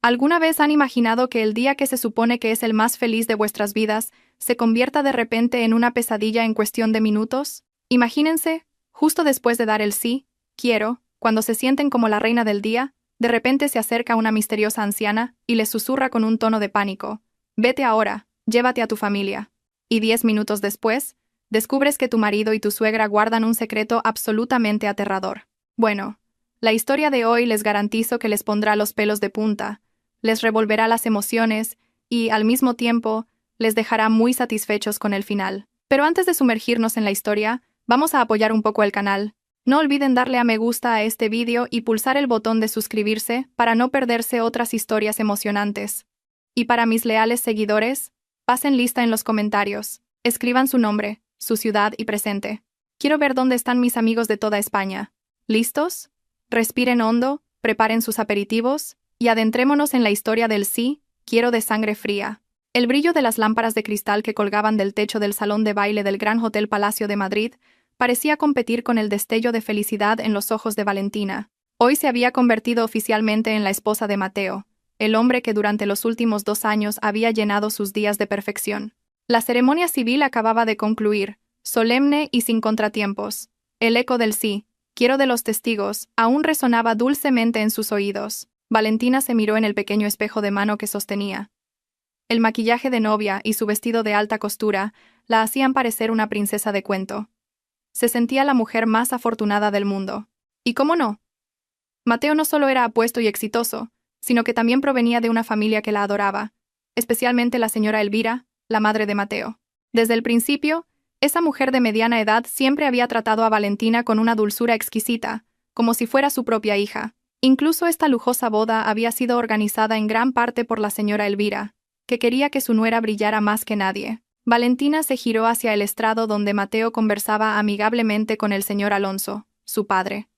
¿Alguna vez han imaginado que el día que se supone que es el más feliz de vuestras vidas se convierta de repente en una pesadilla en cuestión de minutos? Imagínense, justo después de dar el sí, quiero, cuando se sienten como la reina del día, de repente se acerca una misteriosa anciana y les susurra con un tono de pánico: «Vete ahora, llévate a tu familia». Y 10 minutos después, descubres que tu marido y tu suegra guardan un secreto absolutamente aterrador. Bueno, la historia de hoy les garantizo que les pondrá los pelos de punta, les revolverá las emociones y, al mismo tiempo, les dejará muy satisfechos con el final. Pero antes de sumergirnos en la historia, vamos a apoyar un poco el canal. No olviden darle a me gusta a este vídeo y pulsar el botón de suscribirse para no perderse otras historias emocionantes. Y para mis leales seguidores, pasen lista en los comentarios. Escriban su nombre, su ciudad y presente. Quiero ver dónde están mis amigos de toda España. ¿Listos? Respiren hondo, preparen sus aperitivos y adentrémonos en la historia del sí, quiero de sangre fría. El brillo de las lámparas de cristal que colgaban del techo del salón de baile del Gran Hotel Palacio de Madrid parecía competir con el destello de felicidad en los ojos de Valentina. Hoy se había convertido oficialmente en la esposa de Mateo, el hombre que durante los últimos 2 años había llenado sus días de perfección. La ceremonia civil acababa de concluir, solemne y sin contratiempos. El eco del sí, quiero de los testigos, aún resonaba dulcemente en sus oídos. Valentina se miró en el pequeño espejo de mano que sostenía. El maquillaje de novia y su vestido de alta costura la hacían parecer una princesa de cuento. Se sentía la mujer más afortunada del mundo. ¿Y cómo no? Mateo no solo era apuesto y exitoso, sino que también provenía de una familia que la adoraba, especialmente la señora Elvira, la madre de Mateo. Desde el principio, esa mujer de mediana edad siempre había tratado a Valentina con una dulzura exquisita, como si fuera su propia hija. Incluso esta lujosa boda había sido organizada en gran parte por la señora Elvira, que quería que su nuera brillara más que nadie. Valentina se giró hacia el estrado donde Mateo conversaba amigablemente con el señor Alonso, su padre.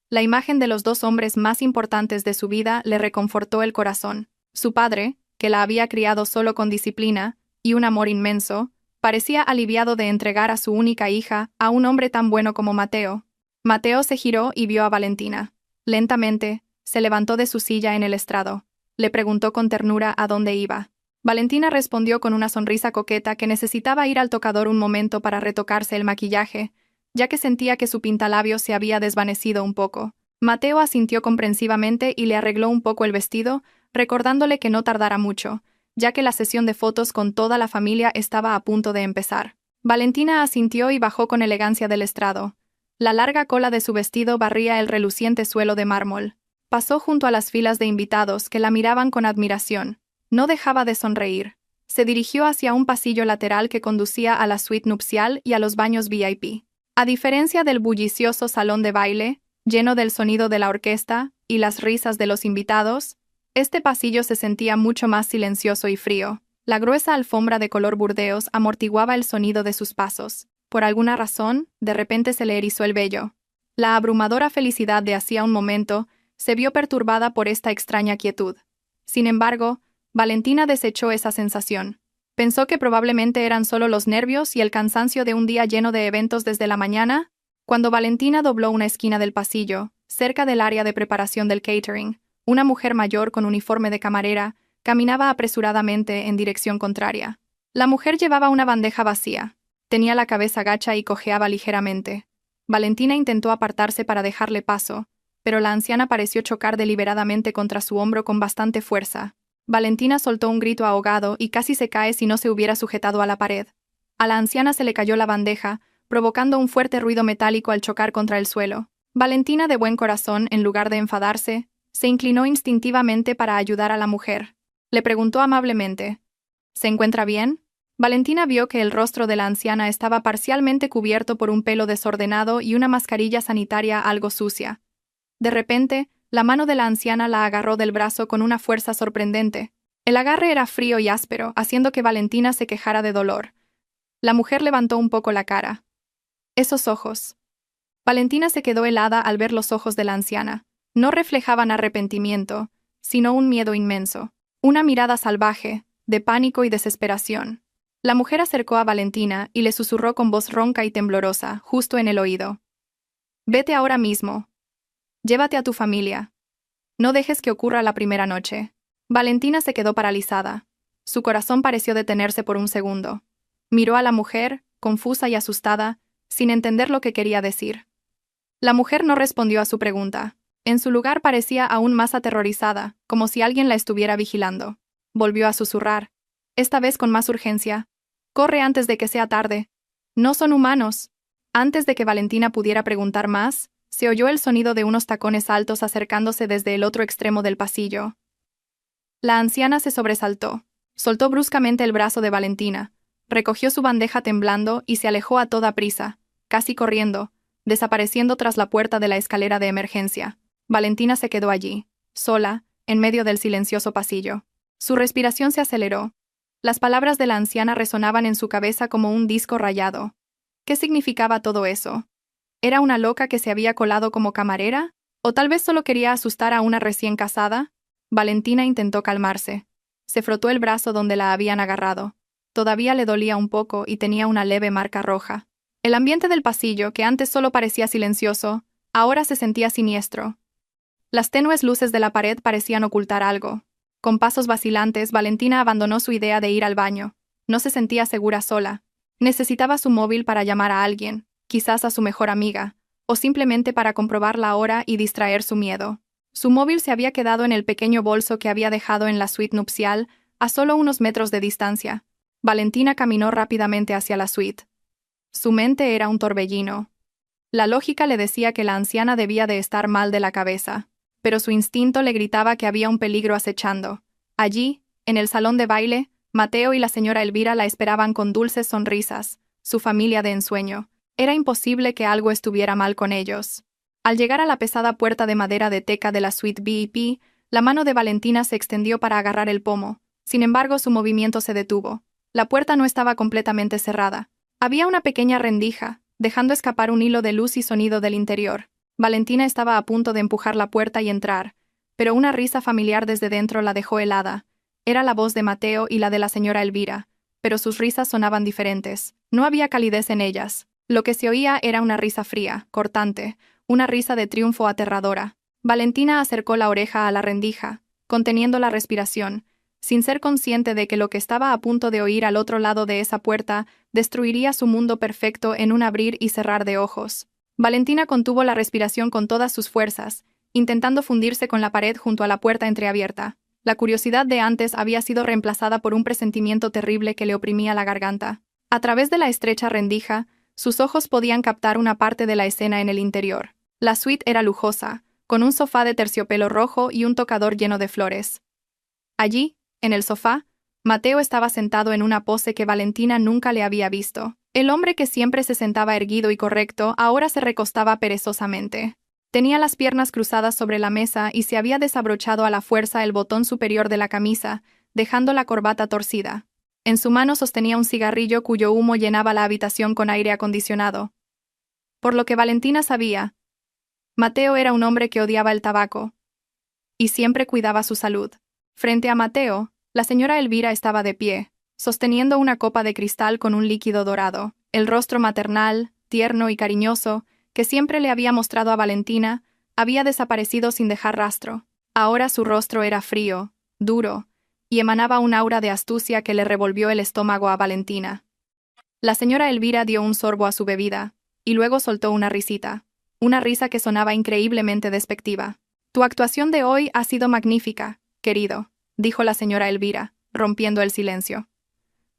La imagen de los 2 hombres más importantes de su vida le reconfortó el corazón. Su padre, que la había criado solo con disciplina y un amor inmenso, parecía aliviado de entregar a su única hija a un hombre tan bueno como Mateo. Mateo se giró y vio a Valentina. Lentamente, se levantó de su silla en el estrado. Le preguntó con ternura a dónde iba. Valentina respondió con una sonrisa coqueta que necesitaba ir al tocador un momento para retocarse el maquillaje, ya que sentía que su pintalabios se había desvanecido un poco. Mateo asintió comprensivamente y le arregló un poco el vestido, recordándole que no tardara mucho, ya que la sesión de fotos con toda la familia estaba a punto de empezar. Valentina asintió y bajó con elegancia del estrado. La larga cola de su vestido barría el reluciente suelo de mármol. Pasó junto a las filas de invitados que la miraban con admiración. No dejaba de sonreír. Se dirigió hacia un pasillo lateral que conducía a la suite nupcial y a los baños VIP. A diferencia del bullicioso salón de baile, lleno del sonido de la orquesta y las risas de los invitados, este pasillo se sentía mucho más silencioso y frío. La gruesa alfombra de color burdeos amortiguaba el sonido de sus pasos. Por alguna razón, de repente se le erizó el vello. La abrumadora felicidad de hacía un momento se vio perturbada por esta extraña quietud. Sin embargo, Valentina desechó esa sensación. Pensó que probablemente eran solo los nervios y el cansancio de un día lleno de eventos desde la mañana. Cuando Valentina dobló una esquina del pasillo, cerca del área de preparación del catering, una mujer mayor con uniforme de camarera caminaba apresuradamente en dirección contraria. La mujer llevaba una bandeja vacía. Tenía la cabeza gacha y cojeaba ligeramente. Valentina intentó apartarse para dejarle paso, pero la anciana pareció chocar deliberadamente contra su hombro con bastante fuerza. Valentina soltó un grito ahogado y casi se cae si no se hubiera sujetado a la pared. A la anciana se le cayó la bandeja, provocando un fuerte ruido metálico al chocar contra el suelo. Valentina, de buen corazón, en lugar de enfadarse, se inclinó instintivamente para ayudar a la mujer. Le preguntó amablemente: ¿se encuentra bien? Valentina vio que el rostro de la anciana estaba parcialmente cubierto por un pelo desordenado y una mascarilla sanitaria algo sucia. De repente, la mano de la anciana la agarró del brazo con una fuerza sorprendente. El agarre era frío y áspero, haciendo que Valentina se quejara de dolor. La mujer levantó un poco la cara. Esos ojos. Valentina se quedó helada al ver los ojos de la anciana. No reflejaban arrepentimiento, sino un miedo inmenso. Una mirada salvaje, de pánico y desesperación. La mujer acercó a Valentina y le susurró con voz ronca y temblorosa, justo en el oído: «Vete ahora mismo. Llévate a tu familia. No dejes que ocurra la primera noche». Valentina se quedó paralizada. Su corazón pareció detenerse por un segundo. Miró a la mujer, confusa y asustada, sin entender lo que quería decir. La mujer no respondió a su pregunta. En su lugar parecía aún más aterrorizada, como si alguien la estuviera vigilando. Volvió a susurrar, esta vez con más urgencia. Corre antes de que sea tarde. No son humanos. Antes de que Valentina pudiera preguntar más, se oyó el sonido de unos tacones altos acercándose desde el otro extremo del pasillo. La anciana se sobresaltó. Soltó bruscamente el brazo de Valentina, recogió su bandeja temblando y se alejó a toda prisa, casi corriendo, desapareciendo tras la puerta de la escalera de emergencia. Valentina se quedó allí, sola, en medio del silencioso pasillo. Su respiración se aceleró. Las palabras de la anciana resonaban en su cabeza como un disco rayado. ¿Qué significaba todo eso? ¿Era una loca que se había colado como camarera? ¿O tal vez solo quería asustar a una recién casada? Valentina intentó calmarse. Se frotó el brazo donde la habían agarrado. Todavía le dolía un poco y tenía una leve marca roja. El ambiente del pasillo, que antes solo parecía silencioso, ahora se sentía siniestro. Las tenues luces de la pared parecían ocultar algo. Con pasos vacilantes, Valentina abandonó su idea de ir al baño. No se sentía segura sola. Necesitaba su móvil para llamar a alguien, quizás a su mejor amiga, o simplemente para comprobar la hora y distraer su miedo. Su móvil se había quedado en el pequeño bolso que había dejado en la suite nupcial, a solo unos metros de distancia. Valentina caminó rápidamente hacia la suite. Su mente era un torbellino. La lógica le decía que la anciana debía de estar mal de la cabeza, pero su instinto le gritaba que había un peligro acechando. Allí, en el salón de baile, Mateo y la señora Elvira la esperaban con dulces sonrisas, su familia de ensueño. Era imposible que algo estuviera mal con ellos. Al llegar a la pesada puerta de madera de teca de la suite VIP, la mano de Valentina se extendió para agarrar el pomo. Sin embargo, su movimiento se detuvo. La puerta no estaba completamente cerrada. Había una pequeña rendija, dejando escapar un hilo de luz y sonido del interior. Valentina estaba a punto de empujar la puerta y entrar, pero una risa familiar desde dentro la dejó helada. Era la voz de Mateo y la de la señora Elvira, pero sus risas sonaban diferentes. No había calidez en ellas. Lo que se oía era una risa fría, cortante, una risa de triunfo aterradora. Valentina acercó la oreja a la rendija, conteniendo la respiración, sin ser consciente de que lo que estaba a punto de oír al otro lado de esa puerta destruiría su mundo perfecto en un abrir y cerrar de ojos. Valentina contuvo la respiración con todas sus fuerzas, intentando fundirse con la pared junto a la puerta entreabierta. La curiosidad de antes había sido reemplazada por un presentimiento terrible que le oprimía la garganta. A través de la estrecha rendija, sus ojos podían captar una parte de la escena en el interior. La suite era lujosa, con un sofá de terciopelo rojo y un tocador lleno de flores. Allí, en el sofá, Mateo estaba sentado en una pose que Valentina nunca le había visto. El hombre que siempre se sentaba erguido y correcto ahora se recostaba perezosamente. Tenía las piernas cruzadas sobre la mesa y se había desabrochado a la fuerza el botón superior de la camisa, dejando la corbata torcida. En su mano sostenía un cigarrillo cuyo humo llenaba la habitación con aire acondicionado. Por lo que Valentina sabía, Mateo era un hombre que odiaba el tabaco y siempre cuidaba su salud. Frente a Mateo, la señora Elvira estaba de pie, sosteniendo una copa de cristal con un líquido dorado. El rostro maternal, tierno y cariñoso, que siempre le había mostrado a Valentina, había desaparecido sin dejar rastro. Ahora su rostro era frío, duro, y emanaba un aura de astucia que le revolvió el estómago a Valentina. La señora Elvira dio un sorbo a su bebida, y luego soltó una risita, una risa que sonaba increíblemente despectiva. «Tu actuación de hoy ha sido magnífica, querido», dijo la señora Elvira, rompiendo el silencio.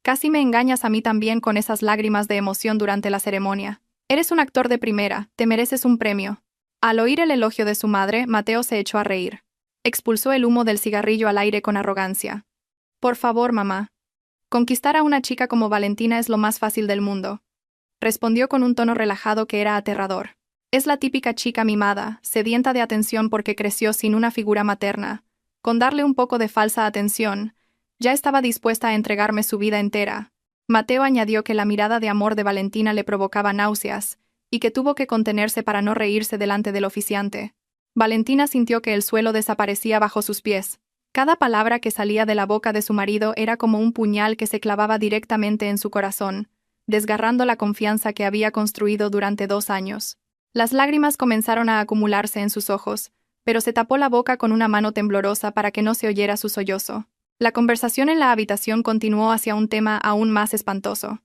«Casi me engañas a mí también con esas lágrimas de emoción durante la ceremonia. Eres un actor de primera, te mereces un premio». Al oír el elogio de su madre, Mateo se echó a reír. Expulsó el humo del cigarrillo al aire con arrogancia. «Por favor, mamá. Conquistar a una chica como Valentina es lo más fácil del mundo», respondió con un tono relajado que era aterrador. «Es la típica chica mimada, sedienta de atención porque creció sin una figura materna. Con darle un poco de falsa atención, ya estaba dispuesta a entregarme su vida entera». Mateo añadió que la mirada de amor de Valentina le provocaba náuseas, y que tuvo que contenerse para no reírse delante del oficiante. Valentina sintió que el suelo desaparecía bajo sus pies. Cada palabra que salía de la boca de su marido era como un puñal que se clavaba directamente en su corazón, desgarrando la confianza que había construido durante 2 años. Las lágrimas comenzaron a acumularse en sus ojos, pero se tapó la boca con una mano temblorosa para que no se oyera su sollozo. La conversación en la habitación continuó hacia un tema aún más espantoso.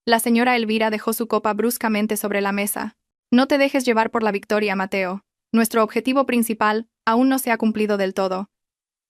La señora Elvira dejó su copa bruscamente sobre la mesa. No te dejes llevar por la victoria, Mateo. Nuestro objetivo principal aún no se ha cumplido del todo.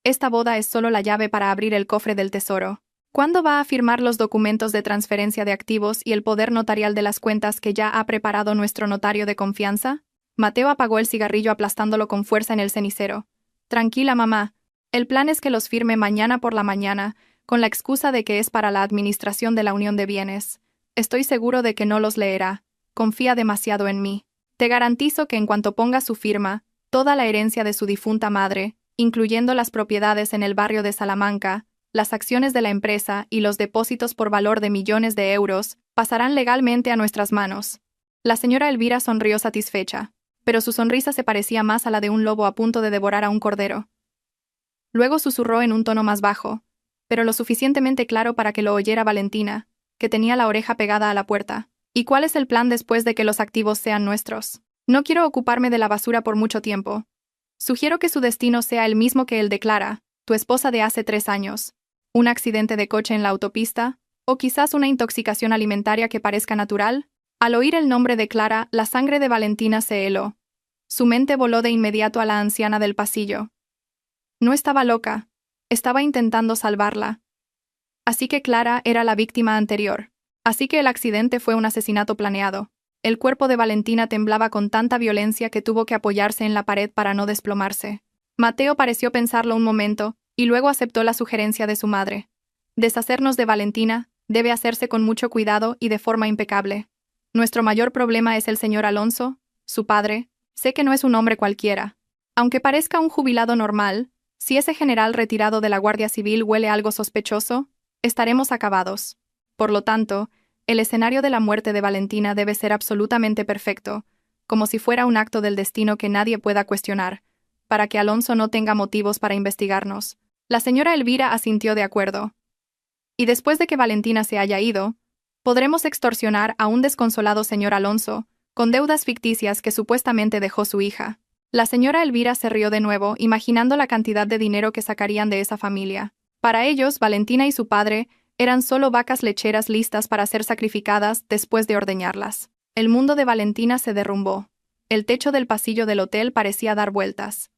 Esta boda es solo la llave para abrir el cofre del tesoro. ¿Cuándo va a firmar los documentos de transferencia de activos y el poder notarial de las cuentas que ya ha preparado nuestro notario de confianza? Mateo apagó el cigarrillo aplastándolo con fuerza en el cenicero. Tranquila, mamá. El plan es que los firme mañana por la mañana, con la excusa de que es para la administración de la unión de bienes. Estoy seguro de que no los leerá. Confía demasiado en mí. Te garantizo que en cuanto ponga su firma, toda la herencia de su difunta madre, incluyendo las propiedades en el barrio de Salamanca, las acciones de la empresa y los depósitos por valor de millones de euros, pasarán legalmente a nuestras manos. La señora Elvira sonrió satisfecha, pero su sonrisa se parecía más a la de un lobo a punto de devorar a un cordero. Luego susurró en un tono más bajo, pero lo suficientemente claro para que lo oyera Valentina, que tenía la oreja pegada a la puerta. ¿Y cuál es el plan después de que los activos sean nuestros? No quiero ocuparme de la basura por mucho tiempo. Sugiero que su destino sea el mismo que el de Clara, tu esposa de hace 3 años. Un accidente de coche en la autopista, o quizás una intoxicación alimentaria que parezca natural. Al oír el nombre de Clara, la sangre de Valentina se heló. Su mente voló de inmediato a la anciana del pasillo. No estaba loca, estaba intentando salvarla. Así que Clara era la víctima anterior. Así que el accidente fue un asesinato planeado. El cuerpo de Valentina temblaba con tanta violencia que tuvo que apoyarse en la pared para no desplomarse. Mateo pareció pensarlo un momento, y luego aceptó la sugerencia de su madre. Deshacernos de Valentina debe hacerse con mucho cuidado y de forma impecable. Nuestro mayor problema es el señor Alonso, su padre. Sé que no es un hombre cualquiera. Aunque parezca un jubilado normal, si ese general retirado de la Guardia Civil huele algo sospechoso, estaremos acabados. Por lo tanto, el escenario de la muerte de Valentina debe ser absolutamente perfecto, como si fuera un acto del destino que nadie pueda cuestionar, para que Alonso no tenga motivos para investigarnos. La señora Elvira asintió de acuerdo. Y después de que Valentina se haya ido, podremos extorsionar a un desconsolado señor Alonso, con deudas ficticias que supuestamente dejó su hija. La señora Elvira se rió de nuevo, imaginando la cantidad de dinero que sacarían de esa familia. Para ellos, Valentina y su padre eran solo vacas lecheras listas para ser sacrificadas después de ordeñarlas. El mundo de Valentina se derrumbó. El techo del pasillo del hotel parecía dar vueltas.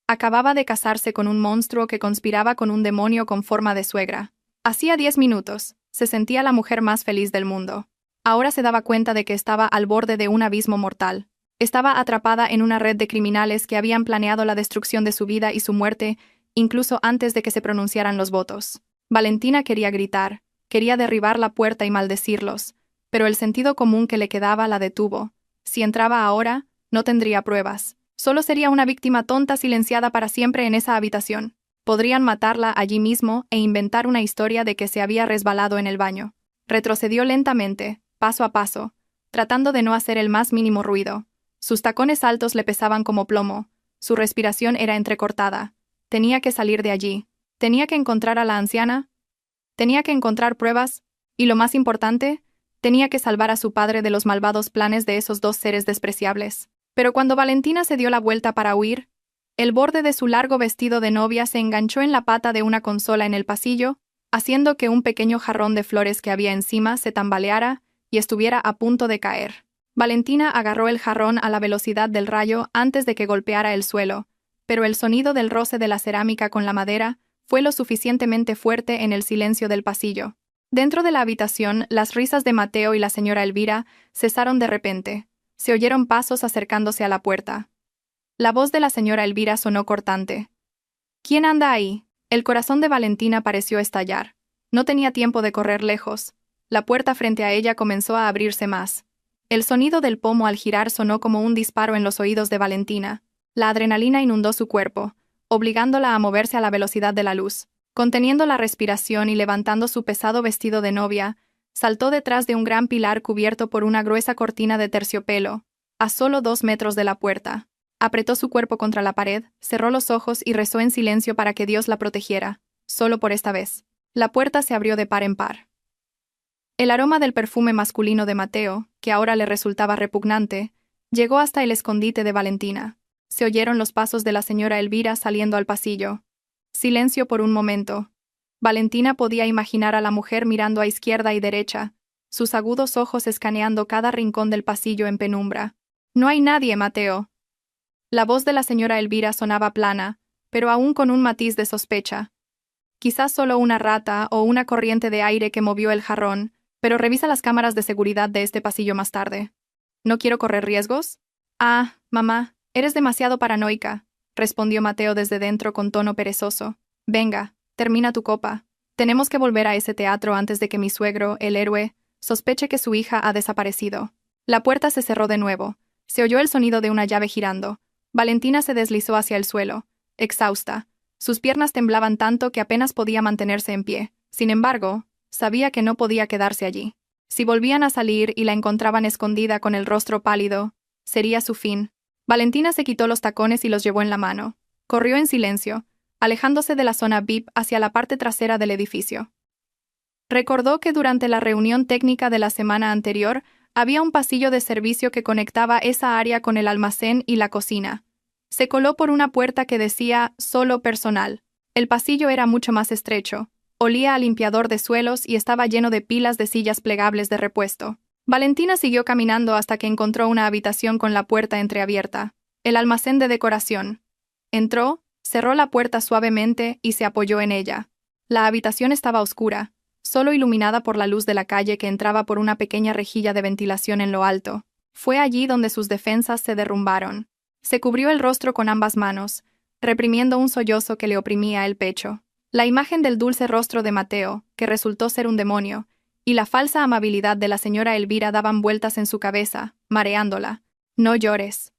Acababa de casarse con un monstruo que conspiraba con un demonio con forma de suegra. Hacía 10 minutos, se sentía la mujer más feliz del mundo. Ahora se daba cuenta de que estaba al borde de un abismo mortal. Estaba atrapada en una red de criminales que habían planeado la destrucción de su vida y su muerte, incluso antes de que se pronunciaran los votos. Valentina quería gritar, quería derribar la puerta y maldecirlos, pero el sentido común que le quedaba la detuvo. Si entraba ahora, no tendría pruebas. Solo sería una víctima tonta silenciada para siempre en esa habitación. Podrían matarla allí mismo e inventar una historia de que se había resbalado en el baño. Retrocedió lentamente, paso a paso, tratando de no hacer el más mínimo ruido. Sus tacones altos le pesaban como plomo, su respiración era entrecortada. Tenía que salir de allí. Tenía que encontrar a la anciana. Tenía que encontrar pruebas. Y lo más importante, tenía que salvar a su padre de los malvados planes de esos 2 seres despreciables. Pero cuando Valentina se dio la vuelta para huir, el borde de su largo vestido de novia se enganchó en la pata de una consola en el pasillo, haciendo que un pequeño jarrón de flores que había encima se tambaleara y estuviera a punto de caer. Valentina agarró el jarrón a la velocidad del rayo antes de que golpeara el suelo, pero el sonido del roce de la cerámica con la madera fue lo suficientemente fuerte en el silencio del pasillo. Dentro de la habitación, las risas de Mateo y la señora Elvira cesaron de repente. Se oyeron pasos acercándose a la puerta. La voz de la señora Elvira sonó cortante. ¿Quién anda ahí? El corazón de Valentina pareció estallar. No tenía tiempo de correr lejos. La puerta frente a ella comenzó a abrirse más. El sonido del pomo al girar sonó como un disparo en los oídos de Valentina. La adrenalina inundó su cuerpo, obligándola a moverse a la velocidad de la luz. Conteniendo la respiración y levantando su pesado vestido de novia, saltó detrás de un gran pilar cubierto por una gruesa cortina de terciopelo, a solo 2 metros de la puerta. Apretó su cuerpo contra la pared, cerró los ojos y rezó en silencio para que Dios la protegiera, solo por esta vez. La puerta se abrió de par en par. El aroma del perfume masculino de Mateo, que ahora le resultaba repugnante, llegó hasta el escondite de Valentina. Se oyeron los pasos de la señora Elvira saliendo al pasillo. Silencio por un momento. Valentina podía imaginar a la mujer mirando a izquierda y derecha, sus agudos ojos escaneando cada rincón del pasillo en penumbra. «No hay nadie, Mateo». La voz de la señora Elvira sonaba plana, pero aún con un matiz de sospecha. «Quizás solo una rata o una corriente de aire que movió el jarrón, pero revisa las cámaras de seguridad de este pasillo más tarde». «¿No quiero correr riesgos?» «Ah, mamá, eres demasiado paranoica», respondió Mateo desde dentro con tono perezoso. «Venga, termina tu copa. Tenemos que volver a ese teatro antes de que mi suegro, el héroe, sospeche que su hija ha desaparecido». La puerta se cerró de nuevo. Se oyó el sonido de una llave girando. Valentina se deslizó hacia el suelo, exhausta. Sus piernas temblaban tanto que apenas podía mantenerse en pie. Sin embargo, sabía que no podía quedarse allí. Si volvían a salir y la encontraban escondida con el rostro pálido, sería su fin. Valentina se quitó los tacones y los llevó en la mano. Corrió en silencio, alejándose de la zona VIP hacia la parte trasera del edificio. Recordó que durante la reunión técnica de la semana anterior había un pasillo de servicio que conectaba esa área con el almacén y la cocina. Se coló por una puerta que decía «Solo personal». El pasillo era mucho más estrecho, olía a limpiador de suelos y estaba lleno de pilas de sillas plegables de repuesto. Valentina siguió caminando hasta que encontró una habitación con la puerta entreabierta, el almacén de decoración. Entró, cerró la puerta suavemente y se apoyó en ella. La habitación estaba oscura, solo iluminada por la luz de la calle que entraba por una pequeña rejilla de ventilación en lo alto. Fue allí donde sus defensas se derrumbaron. Se cubrió el rostro con ambas manos, reprimiendo un sollozo que le oprimía el pecho. La imagen del dulce rostro de Mateo, que resultó ser un demonio, y la falsa amabilidad de la señora Elvira daban vueltas en su cabeza, mareándola. «No llores.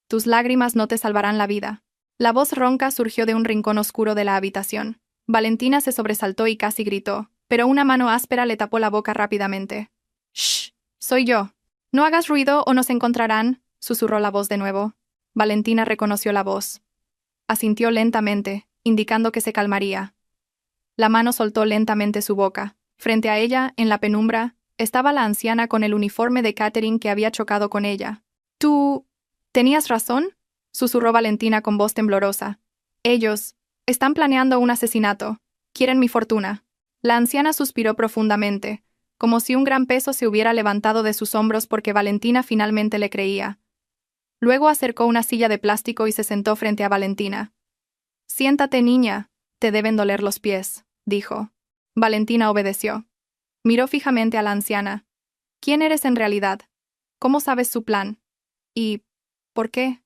Tus lágrimas no te salvarán la vida». La voz ronca surgió de un rincón oscuro de la habitación. Valentina se sobresaltó y casi gritó, pero una mano áspera le tapó la boca rápidamente. «Shh, soy yo. No hagas ruido o nos encontrarán», susurró la voz de nuevo. Valentina reconoció la voz. Asintió lentamente, indicando que se calmaría. La mano soltó lentamente su boca. Frente a ella, en la penumbra, estaba la anciana con el uniforme de Catherine que había chocado con ella. «¿Tú... tenías razón?», susurró Valentina con voz temblorosa. «Ellos... están planeando un asesinato. Quieren mi fortuna». La anciana suspiró profundamente, como si un gran peso se hubiera levantado de sus hombros porque Valentina finalmente le creía. Luego acercó una silla de plástico y se sentó frente a Valentina. «Siéntate, niña. Te deben doler los pies», dijo. Valentina obedeció. Miró fijamente a la anciana. «¿Quién eres en realidad? ¿Cómo sabes su plan? ¿Y por qué?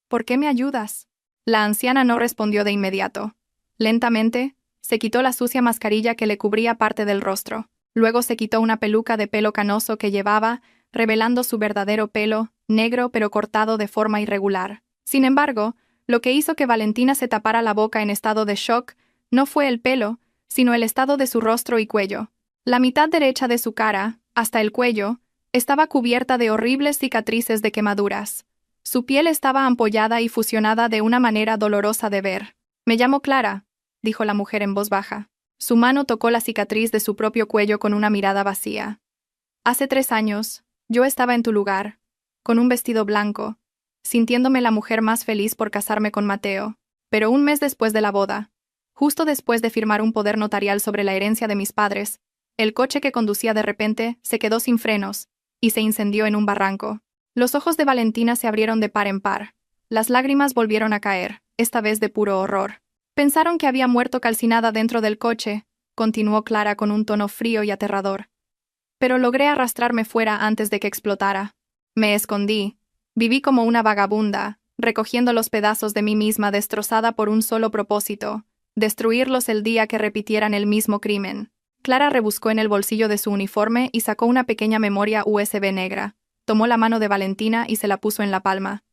¿Por qué me ayudas?» La anciana no respondió de inmediato. Lentamente, se quitó la sucia mascarilla que le cubría parte del rostro. Luego se quitó una peluca de pelo canoso que llevaba, revelando su verdadero pelo, negro pero cortado de forma irregular. Sin embargo, lo que hizo que Valentina se tapara la boca en estado de shock no fue el pelo, sino el estado de su rostro y cuello. La mitad derecha de su cara, hasta el cuello, estaba cubierta de horribles cicatrices de quemaduras. Su piel estaba ampollada y fusionada de una manera dolorosa de ver. «Me llamo Clara», dijo la mujer en voz baja. Su mano tocó la cicatriz de su propio cuello con una mirada vacía. «Hace 3 años, yo estaba en tu lugar, con un vestido blanco, sintiéndome la mujer más feliz por casarme con Mateo. Pero un mes después de la boda, justo después de firmar un poder notarial sobre la herencia de mis padres, el coche que conducía de repente se quedó sin frenos y se incendió en un barranco». Los ojos de Valentina se abrieron de par en par. Las lágrimas volvieron a caer, esta vez de puro horror. «Pensaron que había muerto calcinada dentro del coche», continuó Clara con un tono frío y aterrador. «Pero logré arrastrarme fuera antes de que explotara. Me escondí. Viví como una vagabunda, recogiendo los pedazos de mí misma destrozada por un solo propósito, destruirlos el día que repitieran el mismo crimen». Clara rebuscó en el bolsillo de su uniforme y sacó una pequeña memoria USB negra. Tomó la mano de Valentina y se la puso en la palma.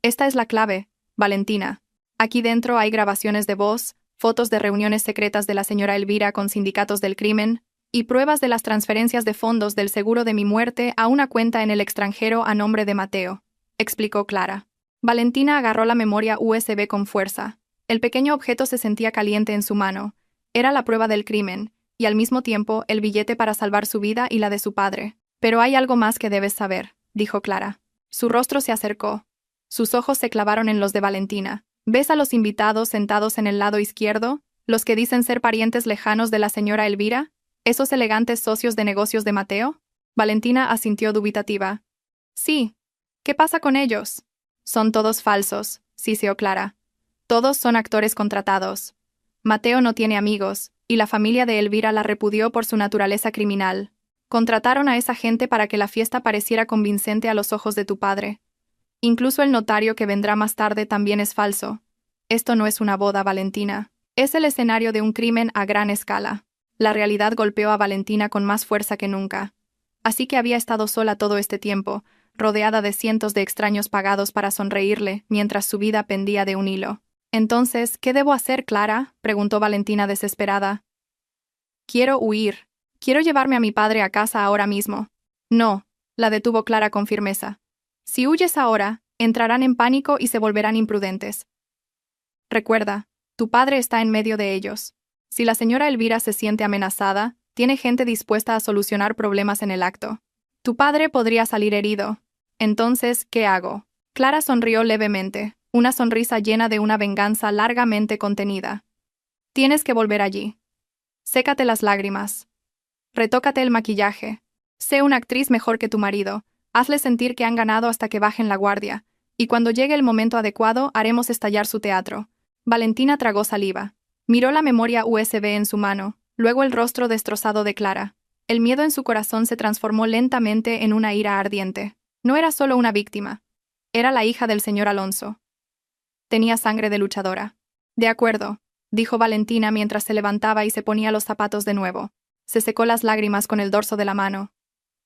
«Esta es la clave, Valentina. Aquí dentro hay grabaciones de voz, fotos de reuniones secretas de la señora Elvira con sindicatos del crimen y pruebas de las transferencias de fondos del seguro de mi muerte a una cuenta en el extranjero a nombre de Mateo», explicó Clara. Valentina agarró la memoria USB con fuerza. El pequeño objeto se sentía caliente en su mano. Era la prueba del crimen, y al mismo tiempo el billete para salvar su vida y la de su padre. «Pero hay algo más que debes saber», dijo Clara. Su rostro se acercó. Sus ojos se clavaron en los de Valentina. ¿Ves a los invitados sentados en el lado izquierdo? ¿Los que dicen ser parientes lejanos de la señora Elvira? ¿Esos elegantes socios de negocios de Mateo? Valentina asintió dubitativa. Sí. ¿Qué pasa con ellos? Son todos falsos, siseó Clara. Todos son actores contratados. Mateo no tiene amigos, y la familia de Elvira la repudió por su naturaleza criminal. Contrataron a esa gente para que la fiesta pareciera convincente a los ojos de tu padre. Incluso el notario que vendrá más tarde también es falso. Esto no es una boda, Valentina. Es el escenario de un crimen a gran escala. La realidad golpeó a Valentina con más fuerza que nunca. Así que había estado sola todo este tiempo, rodeada de cientos de extraños pagados para sonreírle, mientras su vida pendía de un hilo. Entonces, ¿qué debo hacer, Clara?, preguntó Valentina desesperada. Quiero huir. Quiero llevarme a mi padre a casa ahora mismo. No, la detuvo Clara con firmeza. Si huyes ahora, entrarán en pánico y se volverán imprudentes. Recuerda, tu padre está en medio de ellos. Si la señora Elvira se siente amenazada, tiene gente dispuesta a solucionar problemas en el acto. Tu padre podría salir herido. Entonces, ¿qué hago? Clara sonrió levemente, una sonrisa llena de una venganza largamente contenida. Tienes que volver allí. Sécate las lágrimas. Retócate el maquillaje. Sé una actriz mejor que tu marido. Hazle sentir que han ganado hasta que bajen la guardia. Y cuando llegue el momento adecuado, haremos estallar su teatro. Valentina tragó saliva. Miró la memoria USB en su mano, luego el rostro destrozado de Clara. El miedo en su corazón se transformó lentamente en una ira ardiente. No era solo una víctima. Era la hija del señor Alonso. Tenía sangre de luchadora. De acuerdo, dijo Valentina mientras se levantaba y se ponía los zapatos de nuevo. Se secó las lágrimas con el dorso de la mano.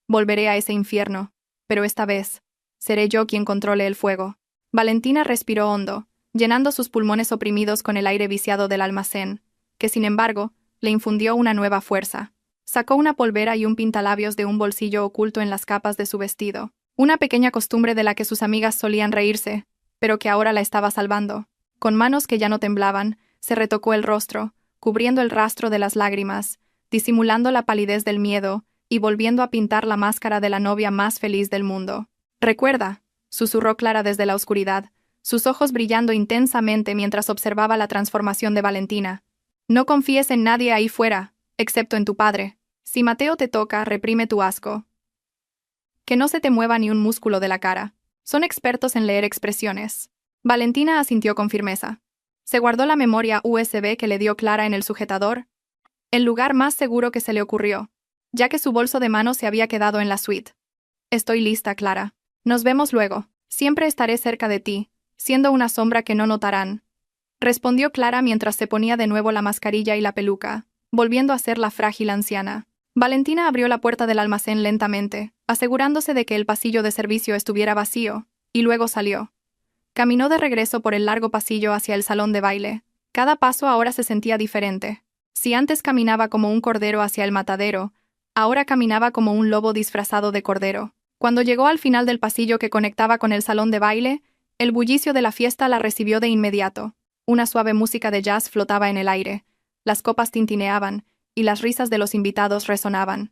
Volveré a ese infierno, pero esta vez, seré yo quien controle el fuego. Valentina respiró hondo, llenando sus pulmones oprimidos con el aire viciado del almacén, que sin embargo, le infundió una nueva fuerza. Sacó una polvera y un pintalabios de un bolsillo oculto en las capas de su vestido, una pequeña costumbre de la que sus amigas solían reírse, pero que ahora la estaba salvando. Con manos que ya no temblaban, se retocó el rostro, cubriendo el rastro de las lágrimas, disimulando la palidez del miedo y volviendo a pintar la máscara de la novia más feliz del mundo. «Recuerda», susurró Clara desde la oscuridad, sus ojos brillando intensamente mientras observaba la transformación de Valentina. «No confíes en nadie ahí fuera, excepto en tu padre. Si Mateo te toca, reprime tu asco. Que no se te mueva ni un músculo de la cara. Son expertos en leer expresiones». Valentina asintió con firmeza. Se guardó la memoria USB que le dio Clara en el sujetador, el lugar más seguro que se le ocurrió, ya que su bolso de mano se había quedado en la suite. «Estoy lista, Clara. Nos vemos luego. Siempre estaré cerca de ti, siendo una sombra que no notarán», respondió Clara mientras se ponía de nuevo la mascarilla y la peluca, volviendo a ser la frágil anciana. Valentina abrió la puerta del almacén lentamente, asegurándose de que el pasillo de servicio estuviera vacío, y luego salió. Caminó de regreso por el largo pasillo hacia el salón de baile. Cada paso ahora se sentía diferente. Si antes caminaba como un cordero hacia el matadero, ahora caminaba como un lobo disfrazado de cordero. Cuando llegó al final del pasillo que conectaba con el salón de baile, el bullicio de la fiesta la recibió de inmediato. Una suave música de jazz flotaba en el aire, las copas tintineaban, y las risas de los invitados resonaban.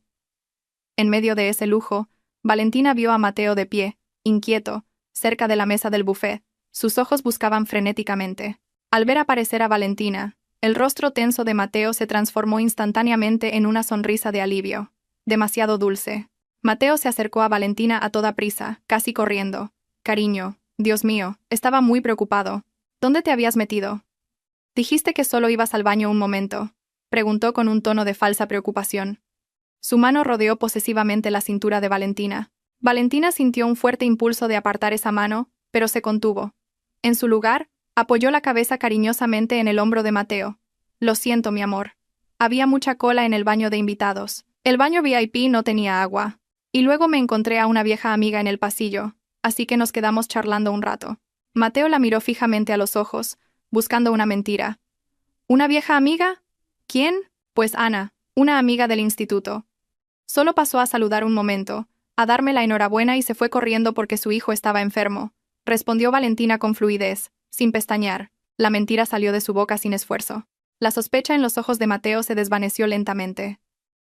En medio de ese lujo, Valentina vio a Mateo de pie, inquieto, cerca de la mesa del buffet. Sus ojos buscaban frenéticamente. Al ver aparecer a Valentina, el rostro tenso de Mateo se transformó instantáneamente en una sonrisa de alivio. Demasiado dulce. Mateo se acercó a Valentina a toda prisa, casi corriendo. «Cariño, Dios mío, estaba muy preocupado. ¿Dónde te habías metido? Dijiste que solo ibas al baño un momento», preguntó con un tono de falsa preocupación. Su mano rodeó posesivamente la cintura de Valentina. Valentina sintió un fuerte impulso de apartar esa mano, pero se contuvo. En su lugar, apoyó la cabeza cariñosamente en el hombro de Mateo. «Lo siento, mi amor. Había mucha cola en el baño de invitados. El baño VIP no tenía agua. Y luego me encontré a una vieja amiga en el pasillo, así que nos quedamos charlando un rato». Mateo la miró fijamente a los ojos, buscando una mentira. «¿Una vieja amiga? ¿Quién?» «Pues Ana, una amiga del instituto. Solo pasó a saludar un momento, a darme la enhorabuena y se fue corriendo porque su hijo estaba enfermo», respondió Valentina con fluidez, sin pestañear. La mentira salió de su boca sin esfuerzo. La sospecha en los ojos de Mateo se desvaneció lentamente.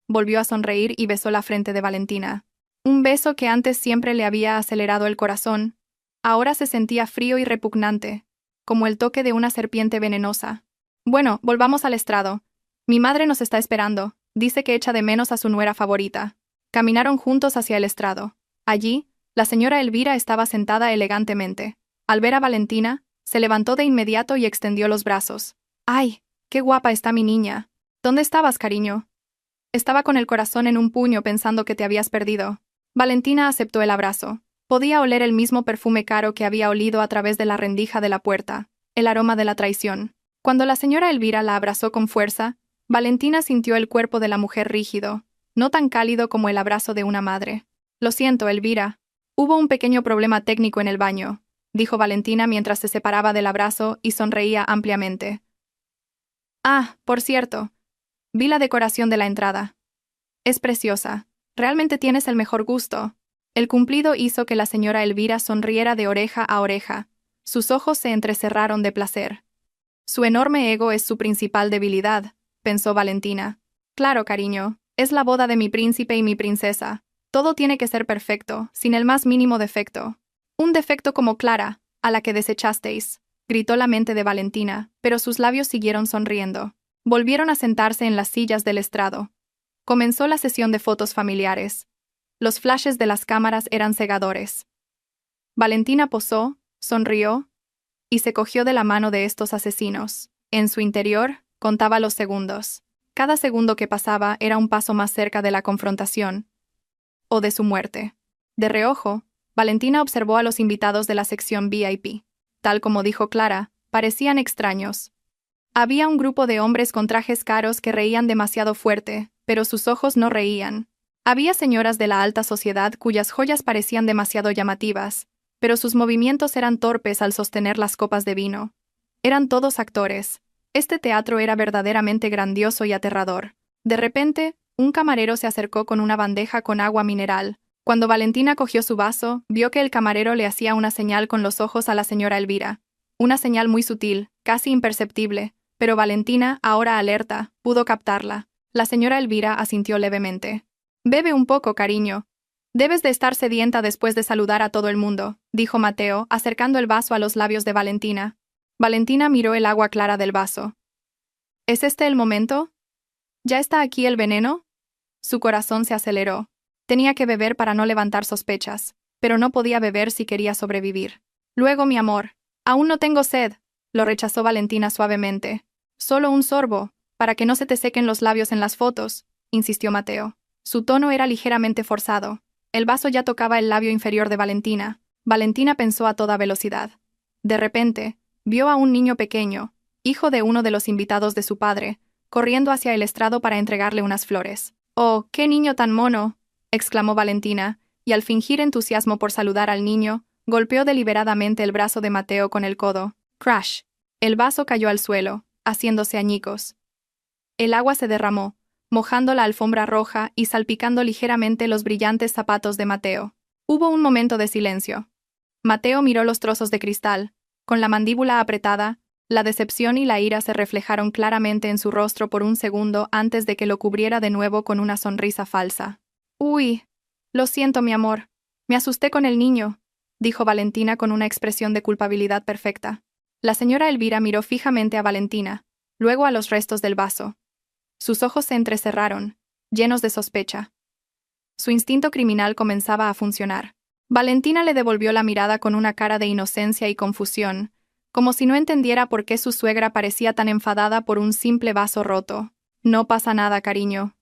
Volvió a sonreír y besó la frente de Valentina. Un beso que antes siempre le había acelerado el corazón. Ahora se sentía frío y repugnante, como el toque de una serpiente venenosa. Bueno, volvamos al estrado. Mi madre nos está esperando. Dice que echa de menos a su nuera favorita. Caminaron juntos hacia el estrado. Allí, la señora Elvira estaba sentada elegantemente. Al ver a Valentina, se levantó de inmediato y extendió los brazos. ¡Ay, qué guapa está mi niña! ¿Dónde estabas, cariño? Estaba con el corazón en un puño pensando que te habías perdido. Valentina aceptó el abrazo. Podía oler el mismo perfume caro que había olido a través de la rendija de la puerta, el aroma de la traición. Cuando la señora Elvira la abrazó con fuerza, Valentina sintió el cuerpo de la mujer rígido, no tan cálido como el abrazo de una madre. Lo siento, Elvira. Hubo un pequeño problema técnico en el baño, dijo Valentina mientras se separaba del abrazo y sonreía ampliamente. Ah, por cierto. Vi la decoración de la entrada. Es preciosa. Realmente tienes el mejor gusto. El cumplido hizo que la señora Elvira sonriera de oreja a oreja. Sus ojos se entrecerraron de placer. Su enorme ego es su principal debilidad, pensó Valentina. Claro, cariño, es la boda de mi príncipe y mi princesa. Todo tiene que ser perfecto, sin el más mínimo defecto. Un defecto como Clara, a la que desechasteis, gritó la mente de Valentina, pero sus labios siguieron sonriendo. Volvieron a sentarse en las sillas del estrado. Comenzó la sesión de fotos familiares. Los flashes de las cámaras eran cegadores. Valentina posó, sonrió, y se cogió de la mano de estos asesinos. En su interior, contaba los segundos. Cada segundo que pasaba era un paso más cerca de la confrontación, o de su muerte. De reojo, Valentina observó a los invitados de la sección VIP. Tal como dijo Clara, parecían extraños. Había un grupo de hombres con trajes caros que reían demasiado fuerte, pero sus ojos no reían. Había señoras de la alta sociedad cuyas joyas parecían demasiado llamativas, pero sus movimientos eran torpes al sostener las copas de vino. Eran todos actores. Este teatro era verdaderamente grandioso y aterrador. De repente, un camarero se acercó con una bandeja con agua mineral. Cuando Valentina cogió su vaso, vio que el camarero le hacía una señal con los ojos a la señora Elvira. Una señal muy sutil, casi imperceptible, pero Valentina, ahora alerta, pudo captarla. La señora Elvira asintió levemente. «Bebe un poco, cariño. Debes de estar sedienta después de saludar a todo el mundo», dijo Mateo, acercando el vaso a los labios de Valentina. Valentina miró el agua clara del vaso. ¿Es este el momento? ¿Ya está aquí el veneno? Su corazón se aceleró. Tenía que beber para no levantar sospechas, pero no podía beber si quería sobrevivir. Luego, mi amor. Aún no tengo sed, lo rechazó Valentina suavemente. Solo un sorbo, para que no se te sequen los labios en las fotos, insistió Mateo. Su tono era ligeramente forzado. El vaso ya tocaba el labio inferior de Valentina. Valentina pensó a toda velocidad. De repente, vio a un niño pequeño, hijo de uno de los invitados de su padre, corriendo hacia el estrado para entregarle unas flores. «Oh, qué niño tan mono», exclamó Valentina, y al fingir entusiasmo por saludar al niño, golpeó deliberadamente el brazo de Mateo con el codo. Crash. El vaso cayó al suelo, haciéndose añicos. El agua se derramó, mojando la alfombra roja y salpicando ligeramente los brillantes zapatos de Mateo. Hubo un momento de silencio. Mateo miró los trozos de cristal. Con la mandíbula apretada, la decepción y la ira se reflejaron claramente en su rostro por un segundo antes de que lo cubriera de nuevo con una sonrisa falsa. «Uy, lo siento, mi amor. Me asusté con el niño», dijo Valentina con una expresión de culpabilidad perfecta. La señora Elvira miró fijamente a Valentina, luego a los restos del vaso. Sus ojos se entrecerraron, llenos de sospecha. Su instinto criminal comenzaba a funcionar. Valentina le devolvió la mirada con una cara de inocencia y confusión, como si no entendiera por qué su suegra parecía tan enfadada por un simple vaso roto. «No pasa nada, cariño.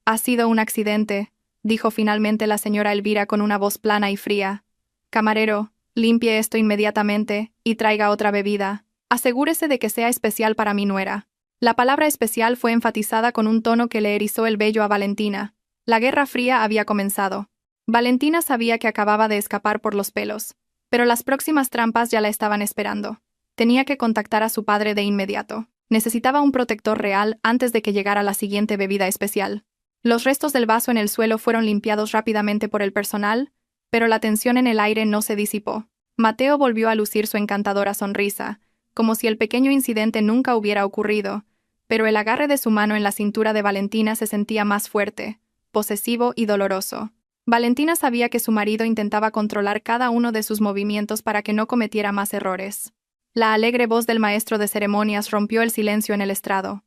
Ha sido un accidente», dijo finalmente la señora Elvira con una voz plana y fría. «Camarero, limpie esto inmediatamente y traiga otra bebida. Asegúrese de que sea especial para mi nuera». La palabra especial fue enfatizada con un tono que le erizó el vello a Valentina. La Guerra Fría había comenzado. Valentina sabía que acababa de escapar por los pelos, pero las próximas trampas ya la estaban esperando. Tenía que contactar a su padre de inmediato. Necesitaba un protector real antes de que llegara la siguiente bebida especial. Los restos del vaso en el suelo fueron limpiados rápidamente por el personal, pero la tensión en el aire no se disipó. Mateo volvió a lucir su encantadora sonrisa, como si el pequeño incidente nunca hubiera ocurrido, pero el agarre de su mano en la cintura de Valentina se sentía más fuerte, posesivo y doloroso. Valentina sabía que su marido intentaba controlar cada uno de sus movimientos para que no cometiera más errores. La alegre voz del maestro de ceremonias rompió el silencio en el estrado.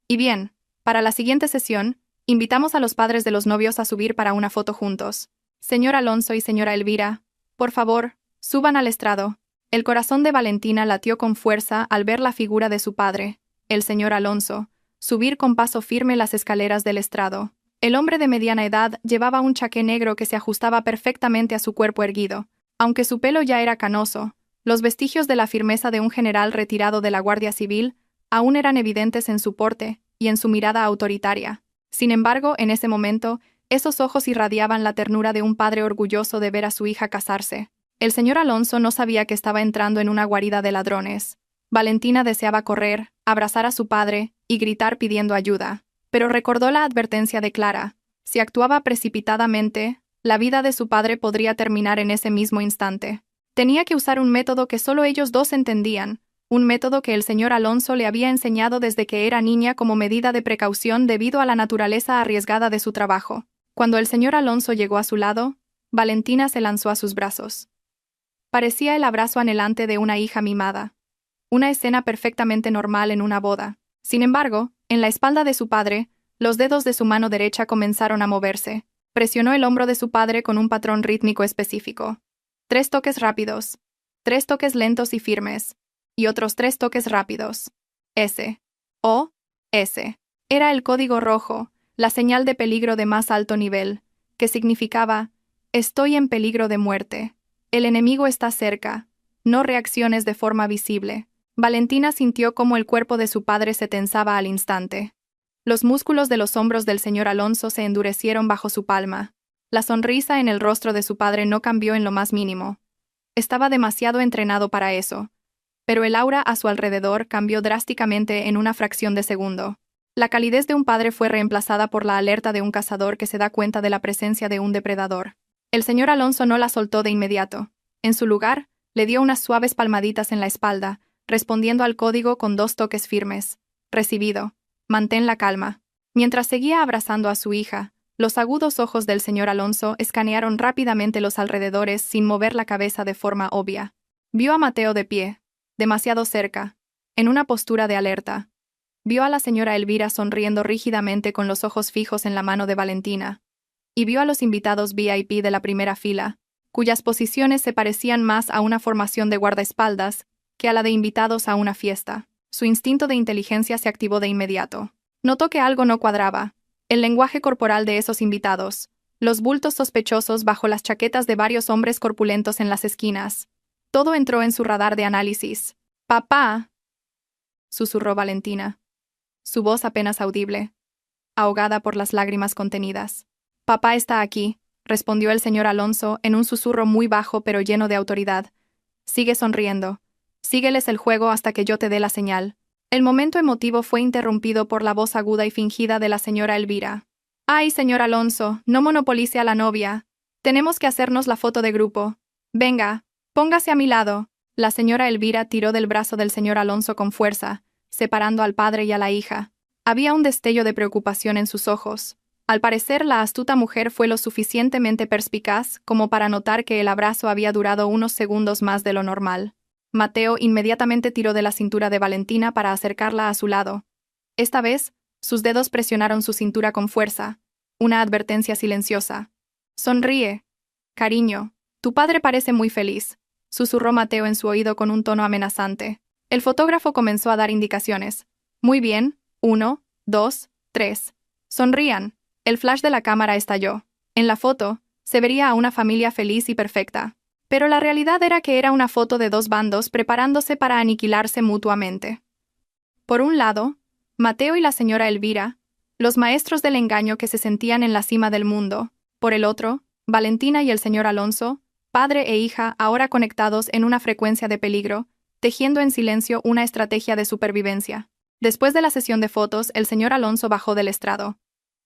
Y bien, para la siguiente sesión, invitamos a los padres de los novios a subir para una foto juntos. Señor Alonso y señora Elvira, por favor, suban al estrado. El corazón de Valentina latió con fuerza al ver la figura de su padre, el señor Alonso, subir con paso firme las escaleras del estrado. El hombre de mediana edad llevaba un chaqué negro que se ajustaba perfectamente a su cuerpo erguido. Aunque su pelo ya era canoso, los vestigios de la firmeza de un general retirado de la Guardia Civil aún eran evidentes en su porte y en su mirada autoritaria. Sin embargo, en ese momento, esos ojos irradiaban la ternura de un padre orgulloso de ver a su hija casarse. El señor Alonso no sabía que estaba entrando en una guarida de ladrones. Valentina deseaba correr, abrazar a su padre y gritar pidiendo ayuda. Pero recordó la advertencia de Clara. Si actuaba precipitadamente, la vida de su padre podría terminar en ese mismo instante. Tenía que usar un método que solo ellos dos entendían, un método que el señor Alonso le había enseñado desde que era niña como medida de precaución debido a la naturaleza arriesgada de su trabajo. Cuando el señor Alonso llegó a su lado, Valentina se lanzó a sus brazos. Parecía el abrazo anhelante de una hija mimada. Una escena perfectamente normal en una boda. Sin embargo, en la espalda de su padre, los dedos de su mano derecha comenzaron a moverse. Presionó el hombro de su padre con un patrón rítmico específico. 3 toques rápidos. 3 toques lentos y firmes. Y otros 3 toques rápidos. S. O. S. Era el código rojo, la señal de peligro de más alto nivel, que significaba: estoy en peligro de muerte. El enemigo está cerca. No reacciones de forma visible. Valentina sintió cómo el cuerpo de su padre se tensaba al instante. Los músculos de los hombros del señor Alonso se endurecieron bajo su palma. La sonrisa en el rostro de su padre no cambió en lo más mínimo. Estaba demasiado entrenado para eso. Pero el aura a su alrededor cambió drásticamente en una fracción de segundo. La calidez de un padre fue reemplazada por la alerta de un cazador que se da cuenta de la presencia de un depredador. El señor Alonso no la soltó de inmediato. En su lugar, le dio unas suaves palmaditas en la espalda, respondiendo al código con 2 toques firmes. Recibido. Mantén la calma. Mientras seguía abrazando a su hija, los agudos ojos del señor Alonso escanearon rápidamente los alrededores sin mover la cabeza de forma obvia. Vio a Mateo de pie, demasiado cerca, en una postura de alerta. Vio a la señora Elvira sonriendo rígidamente con los ojos fijos en la mano de Valentina. Y vio a los invitados VIP de la primera fila, cuyas posiciones se parecían más a una formación de guardaespaldas que a la de invitados a una fiesta. Su instinto de inteligencia se activó de inmediato. Notó que algo no cuadraba. El lenguaje corporal de esos invitados, los bultos sospechosos bajo las chaquetas de varios hombres corpulentos en las esquinas. Todo entró en su radar de análisis. «¡Papá!», susurró Valentina. Su voz apenas audible, ahogada por las lágrimas contenidas. «Papá está aquí», respondió el señor Alonso en un susurro muy bajo pero lleno de autoridad. «Sigue sonriendo. Sígueles el juego hasta que yo te dé la señal». El momento emotivo fue interrumpido por la voz aguda y fingida de la señora Elvira. «Ay, señor Alonso, no monopolice a la novia. Tenemos que hacernos la foto de grupo. Venga, póngase a mi lado». La señora Elvira tiró del brazo del señor Alonso con fuerza, separando al padre y a la hija. Había un destello de preocupación en sus ojos. Al parecer, la astuta mujer fue lo suficientemente perspicaz como para notar que el abrazo había durado unos segundos más de lo normal. Mateo inmediatamente tiró de la cintura de Valentina para acercarla a su lado. Esta vez, sus dedos presionaron su cintura con fuerza, una advertencia silenciosa. «Sonríe. Cariño, tu padre parece muy feliz», susurró Mateo en su oído con un tono amenazante. El fotógrafo comenzó a dar indicaciones. «Muy bien. 1, 2, 3. Sonrían». El flash de la cámara estalló. En la foto, se vería a una familia feliz y perfecta. Pero la realidad era que era una foto de 2 bandos preparándose para aniquilarse mutuamente. Por un lado, Mateo y la señora Elvira, los maestros del engaño que se sentían en la cima del mundo. Por el otro, Valentina y el señor Alonso, padre e hija ahora conectados en una frecuencia de peligro, tejiendo en silencio una estrategia de supervivencia. Después de la sesión de fotos, el señor Alonso bajó del estrado.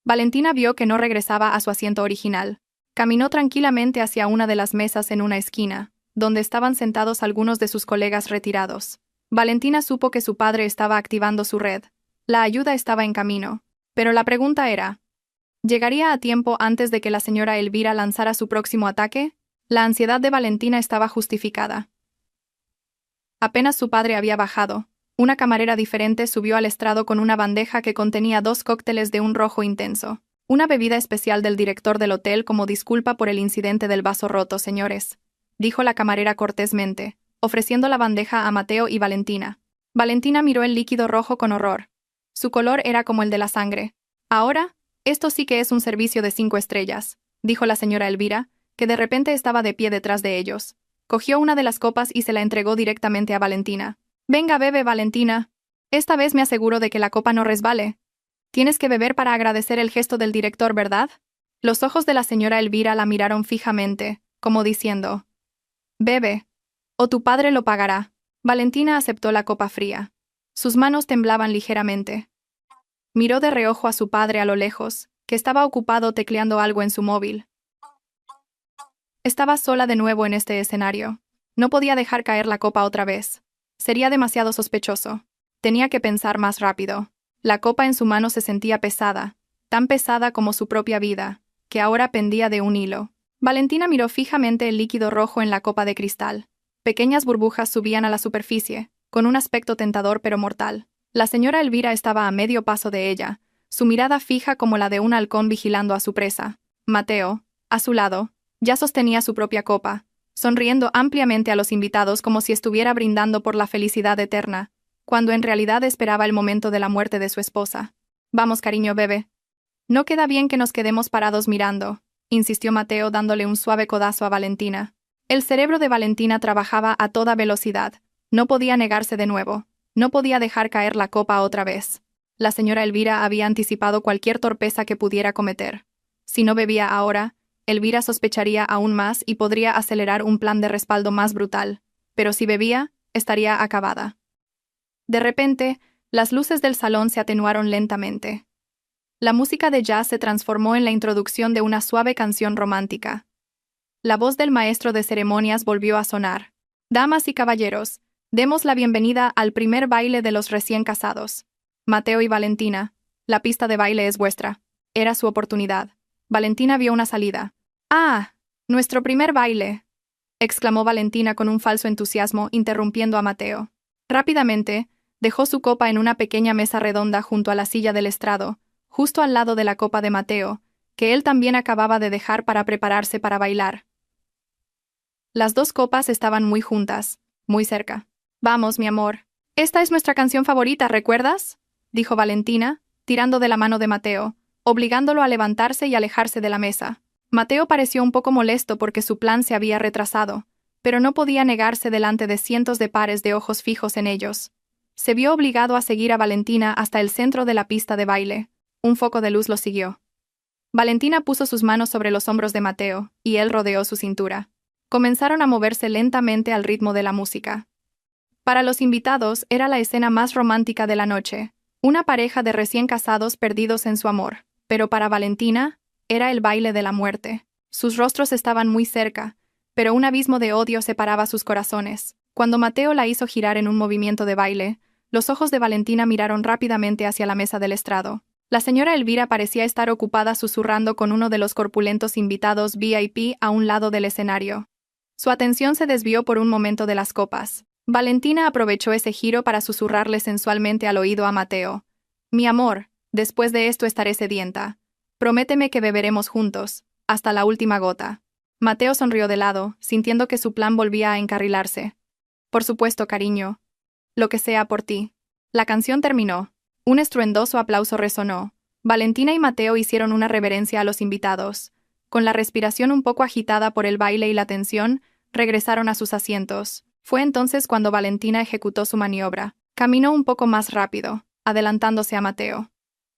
Valentina vio que no regresaba a su asiento original. Caminó tranquilamente hacia una de las mesas en una esquina, donde estaban sentados algunos de sus colegas retirados. Valentina supo que su padre estaba activando su red. La ayuda estaba en camino. Pero la pregunta era: ¿Llegaría a tiempo antes de que la señora Elvira lanzara su próximo ataque? La ansiedad de Valentina estaba justificada. Apenas su padre había bajado, una camarera diferente subió al estrado con una bandeja que contenía 2 cócteles de un rojo intenso. Una bebida especial del director del hotel como disculpa por el incidente del vaso roto, señores, dijo la camarera cortésmente, ofreciendo la bandeja a Mateo y Valentina. Valentina miró el líquido rojo con horror. Su color era como el de la sangre. Ahora, esto sí que es un servicio de 5 estrellas, dijo la señora Elvira, que de repente estaba de pie detrás de ellos. Cogió una de las copas y se la entregó directamente a Valentina. Venga, bebe, Valentina. Esta vez me aseguro de que la copa no resbale. Tienes que beber para agradecer el gesto del director, ¿verdad? Los ojos de la señora Elvira la miraron fijamente, como diciendo: bebe, o tu padre lo pagará. Valentina aceptó la copa fría. Sus manos temblaban ligeramente. Miró de reojo a su padre a lo lejos, que estaba ocupado tecleando algo en su móvil. Estaba sola de nuevo en este escenario. No podía dejar caer la copa otra vez. Sería demasiado sospechoso. Tenía que pensar más rápido. La copa en su mano se sentía pesada, tan pesada como su propia vida, que ahora pendía de un hilo. Valentina miró fijamente el líquido rojo en la copa de cristal. Pequeñas burbujas subían a la superficie, con un aspecto tentador pero mortal. La señora Elvira estaba a medio paso de ella, su mirada fija como la de un halcón vigilando a su presa. Mateo, a su lado, ya sostenía su propia copa, sonriendo ampliamente a los invitados como si estuviera brindando por la felicidad eterna, cuando en realidad esperaba el momento de la muerte de su esposa. Vamos, cariño, bebe. No queda bien que nos quedemos parados mirando, insistió Mateo dándole un suave codazo a Valentina. El cerebro de Valentina trabajaba a toda velocidad. No podía negarse de nuevo. No podía dejar caer la copa otra vez. La señora Elvira había anticipado cualquier torpeza que pudiera cometer. Si no bebía ahora, Elvira sospecharía aún más y podría acelerar un plan de respaldo más brutal. Pero si bebía, estaría acabada. De repente, las luces del salón se atenuaron lentamente. La música de jazz se transformó en la introducción de una suave canción romántica. La voz del maestro de ceremonias volvió a sonar. Damas y caballeros, demos la bienvenida al primer baile de los recién casados. Mateo y Valentina, la pista de baile es vuestra. Era su oportunidad. Valentina vio una salida. ¡Ah! ¡Nuestro primer baile!, exclamó Valentina con un falso entusiasmo, interrumpiendo a Mateo. Rápidamente, dejó su copa en una pequeña mesa redonda junto a la silla del estrado, justo al lado de la copa de Mateo, que él también acababa de dejar para prepararse para bailar. Las 2 copas estaban muy juntas, muy cerca. Vamos, mi amor. Esta es nuestra canción favorita, ¿recuerdas?, dijo Valentina, tirando de la mano de Mateo, obligándolo a levantarse y alejarse de la mesa. Mateo pareció un poco molesto porque su plan se había retrasado, pero no podía negarse delante de cientos de pares de ojos fijos en ellos. Se vio obligado a seguir a Valentina hasta el centro de la pista de baile. Un foco de luz lo siguió. Valentina puso sus manos sobre los hombros de Mateo, y él rodeó su cintura. Comenzaron a moverse lentamente al ritmo de la música. Para los invitados era la escena más romántica de la noche, una pareja de recién casados perdidos en su amor, pero para Valentina, era el baile de la muerte. Sus rostros estaban muy cerca, pero un abismo de odio separaba sus corazones. Cuando Mateo la hizo girar en un movimiento de baile, los ojos de Valentina miraron rápidamente hacia la mesa del estrado. La señora Elvira parecía estar ocupada susurrando con uno de los corpulentos invitados VIP a un lado del escenario. Su atención se desvió por un momento de las copas. Valentina aprovechó ese giro para susurrarle sensualmente al oído a Mateo. Mi amor, después de esto estaré sedienta. Prométeme que beberemos juntos, hasta la última gota. Mateo sonrió de lado, sintiendo que su plan volvía a encarrilarse. Por supuesto, cariño. Lo que sea por ti. La canción terminó. Un estruendoso aplauso resonó. Valentina y Mateo hicieron una reverencia a los invitados. Con la respiración un poco agitada por el baile y la tensión, regresaron a sus asientos. Fue entonces cuando Valentina ejecutó su maniobra. Caminó un poco más rápido, adelantándose a Mateo.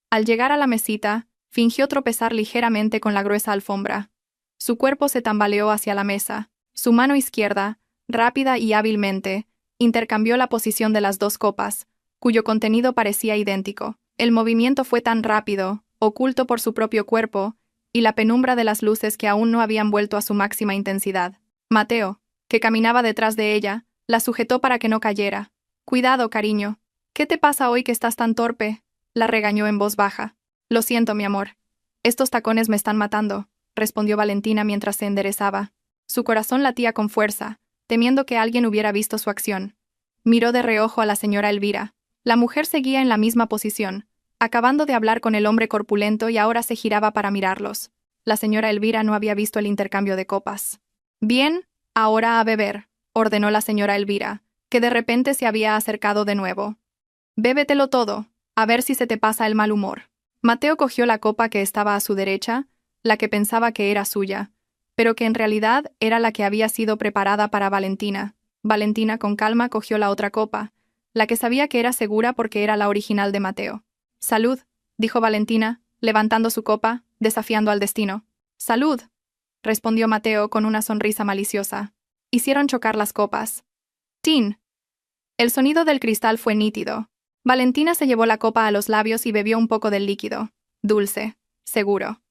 Al llegar a la mesita, fingió tropezar ligeramente con la gruesa alfombra. Su cuerpo se tambaleó hacia la mesa. Su mano izquierda, rápida y hábilmente, intercambió la posición de las 2 copas, cuyo contenido parecía idéntico. El movimiento fue tan rápido, oculto por su propio cuerpo, y la penumbra de las luces que aún no habían vuelto a su máxima intensidad. Mateo, que caminaba detrás de ella, la sujetó para que no cayera. Cuidado, cariño. ¿Qué te pasa hoy que estás tan torpe?, la regañó en voz baja. Lo siento, mi amor. Estos tacones me están matando, respondió Valentina mientras se enderezaba. Su corazón latía con fuerza, temiendo que alguien hubiera visto su acción. Miró de reojo a la señora Elvira. La mujer seguía en la misma posición, acabando de hablar con el hombre corpulento y ahora se giraba para mirarlos. La señora Elvira no había visto el intercambio de copas. Bien, ahora a beber, ordenó la señora Elvira, que de repente se había acercado de nuevo. Bébetelo todo, a ver si se te pasa el mal humor. Mateo cogió la copa que estaba a su derecha, la que pensaba que era suya, pero que en realidad era la que había sido preparada para Valentina. Valentina con calma cogió la otra copa, la que sabía que era segura porque era la original de Mateo. «Salud», dijo Valentina, levantando su copa, desafiando al destino. «Salud», respondió Mateo con una sonrisa maliciosa. Hicieron chocar las copas. «Tin». El sonido del cristal fue nítido. Valentina se llevó la copa a los labios y bebió un poco del líquido. Dulce, seguro.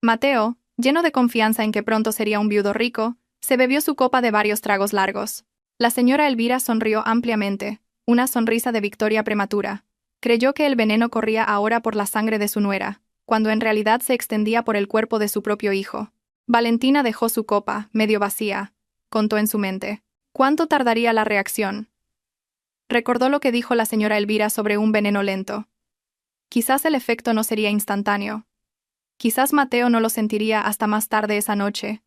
Mateo, lleno de confianza en que pronto sería un viudo rico, se bebió su copa de varios tragos largos. La señora Elvira sonrió ampliamente, una sonrisa de victoria prematura. Creyó que el veneno corría ahora por la sangre de su nuera, cuando en realidad se extendía por el cuerpo de su propio hijo. Valentina dejó su copa, medio vacía. Contó en su mente. ¿Cuánto tardaría la reacción? Recordó lo que dijo la señora Elvira sobre un veneno lento. Quizás el efecto no sería instantáneo. Quizás Mateo no lo sentiría hasta más tarde esa noche,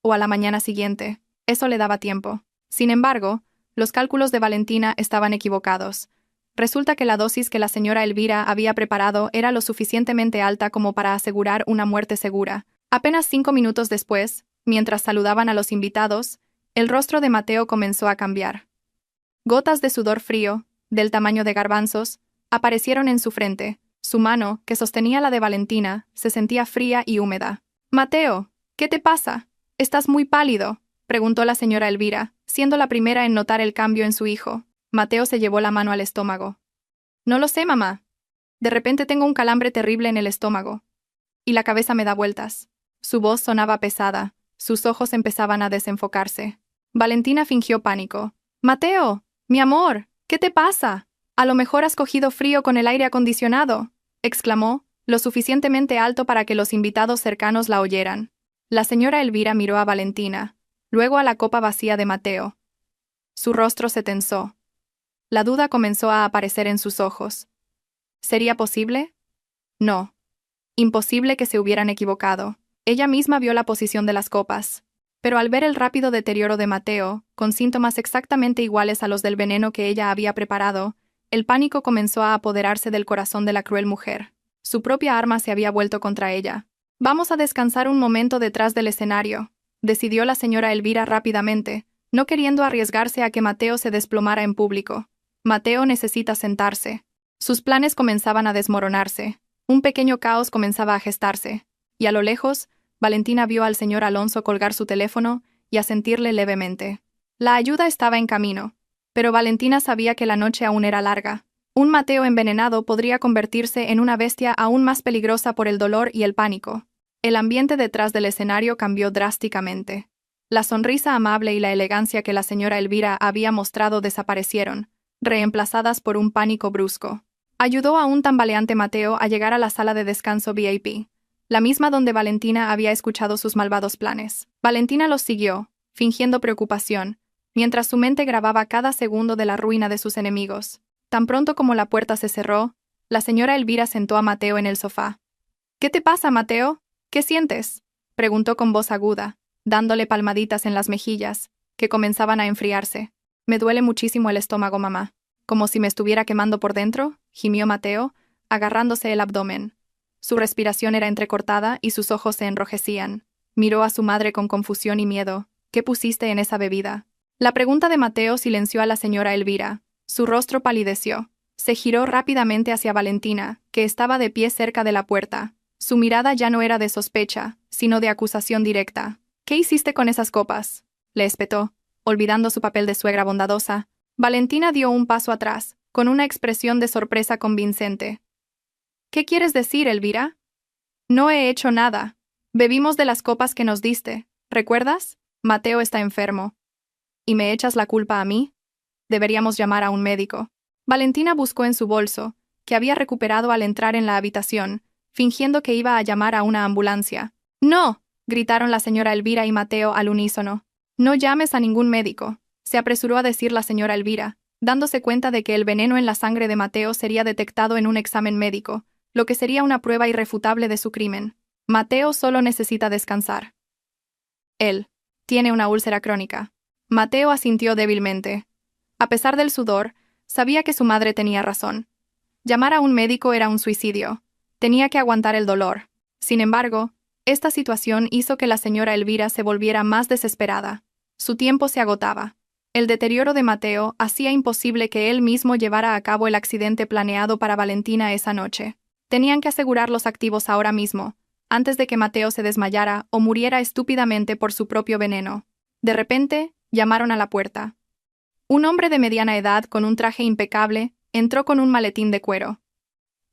o a la mañana siguiente. Eso le daba tiempo. Sin embargo, los cálculos de Valentina estaban equivocados. Resulta que la dosis que la señora Elvira había preparado era lo suficientemente alta como para asegurar una muerte segura. Apenas 5 minutos después, mientras saludaban a los invitados, el rostro de Mateo comenzó a cambiar. Gotas de sudor frío, del tamaño de garbanzos, aparecieron en su frente. Su mano, que sostenía la de Valentina, se sentía fría y húmeda. «Mateo, ¿qué te pasa? Estás muy pálido», preguntó la señora Elvira, siendo la primera en notar el cambio en su hijo. Mateo se llevó la mano al estómago. «No lo sé, mamá. De repente tengo un calambre terrible en el estómago. Y la cabeza me da vueltas». Su voz sonaba pesada, sus ojos empezaban a desenfocarse. Valentina fingió pánico. «Mateo, mi amor, ¿qué te pasa? A lo mejor has cogido frío con el aire acondicionado», exclamó, lo suficientemente alto para que los invitados cercanos la oyeran. La señora Elvira miró a Valentina, luego a la copa vacía de Mateo. Su rostro se tensó. La duda comenzó a aparecer en sus ojos. ¿Sería posible? No. Imposible que se hubieran equivocado. Ella misma vio la posición de las copas. Pero al ver el rápido deterioro de Mateo, con síntomas exactamente iguales a los del veneno que ella había preparado, el pánico comenzó a apoderarse del corazón de la cruel mujer. Su propia arma se había vuelto contra ella. «Vamos a descansar un momento detrás del escenario», decidió la señora Elvira rápidamente, no queriendo arriesgarse a que Mateo se desplomara en público. «Mateo necesita sentarse». Sus planes comenzaban a desmoronarse. Un pequeño caos comenzaba a gestarse. Y a lo lejos, Valentina vio al señor Alonso colgar su teléfono y asentirle levemente. La ayuda estaba en camino. Pero Valentina sabía que la noche aún era larga. Un Mateo envenenado podría convertirse en una bestia aún más peligrosa por el dolor y el pánico. El ambiente detrás del escenario cambió drásticamente. La sonrisa amable y la elegancia que la señora Elvira había mostrado desaparecieron, reemplazadas por un pánico brusco. Ayudó a un tambaleante Mateo a llegar a la sala de descanso VIP, la misma donde Valentina había escuchado sus malvados planes. Valentina los siguió, fingiendo preocupación, mientras su mente grababa cada segundo de la ruina de sus enemigos. Tan pronto como la puerta se cerró, la señora Elvira sentó a Mateo en el sofá. «¿Qué te pasa, Mateo? ¿Qué sientes?», preguntó con voz aguda, dándole palmaditas en las mejillas, que comenzaban a enfriarse. «Me duele muchísimo el estómago, mamá». «¿Como si me estuviera quemando por dentro?», gimió Mateo, agarrándose el abdomen. Su respiración era entrecortada y sus ojos se enrojecían. Miró a su madre con confusión y miedo. «¿Qué pusiste en esa bebida?». La pregunta de Mateo silenció a la señora Elvira. Su rostro palideció. Se giró rápidamente hacia Valentina, que estaba de pie cerca de la puerta. Su mirada ya no era de sospecha, sino de acusación directa. «¿Qué hiciste con esas copas?», le espetó, olvidando su papel de suegra bondadosa. Valentina dio un paso atrás, con una expresión de sorpresa convincente. «¿Qué quieres decir, Elvira?». «No he hecho nada. Bebimos de las copas que nos diste, ¿recuerdas? Mateo está enfermo». «¿Y me echas la culpa a mí? Deberíamos llamar a un médico». Valentina buscó en su bolso, que había recuperado al entrar en la habitación, fingiendo que iba a llamar a una ambulancia. «¡No!», gritaron la señora Elvira y Mateo al unísono. «No llames a ningún médico», se apresuró a decir la señora Elvira, dándose cuenta de que el veneno en la sangre de Mateo sería detectado en un examen médico, lo que sería una prueba irrefutable de su crimen. Mateo solo necesita descansar. Él tiene una úlcera crónica. Mateo asintió débilmente. A pesar del sudor, sabía que su madre tenía razón. Llamar a un médico era un suicidio. Tenía que aguantar el dolor. Sin embargo, esta situación hizo que la señora Elvira se volviera más desesperada. Su tiempo se agotaba. El deterioro de Mateo hacía imposible que él mismo llevara a cabo el accidente planeado para Valentina esa noche. Tenían que asegurar los activos ahora mismo, antes de que Mateo se desmayara o muriera estúpidamente por su propio veneno. De repente, llamaron a la puerta. Un hombre de mediana edad con un traje impecable entró con un maletín de cuero.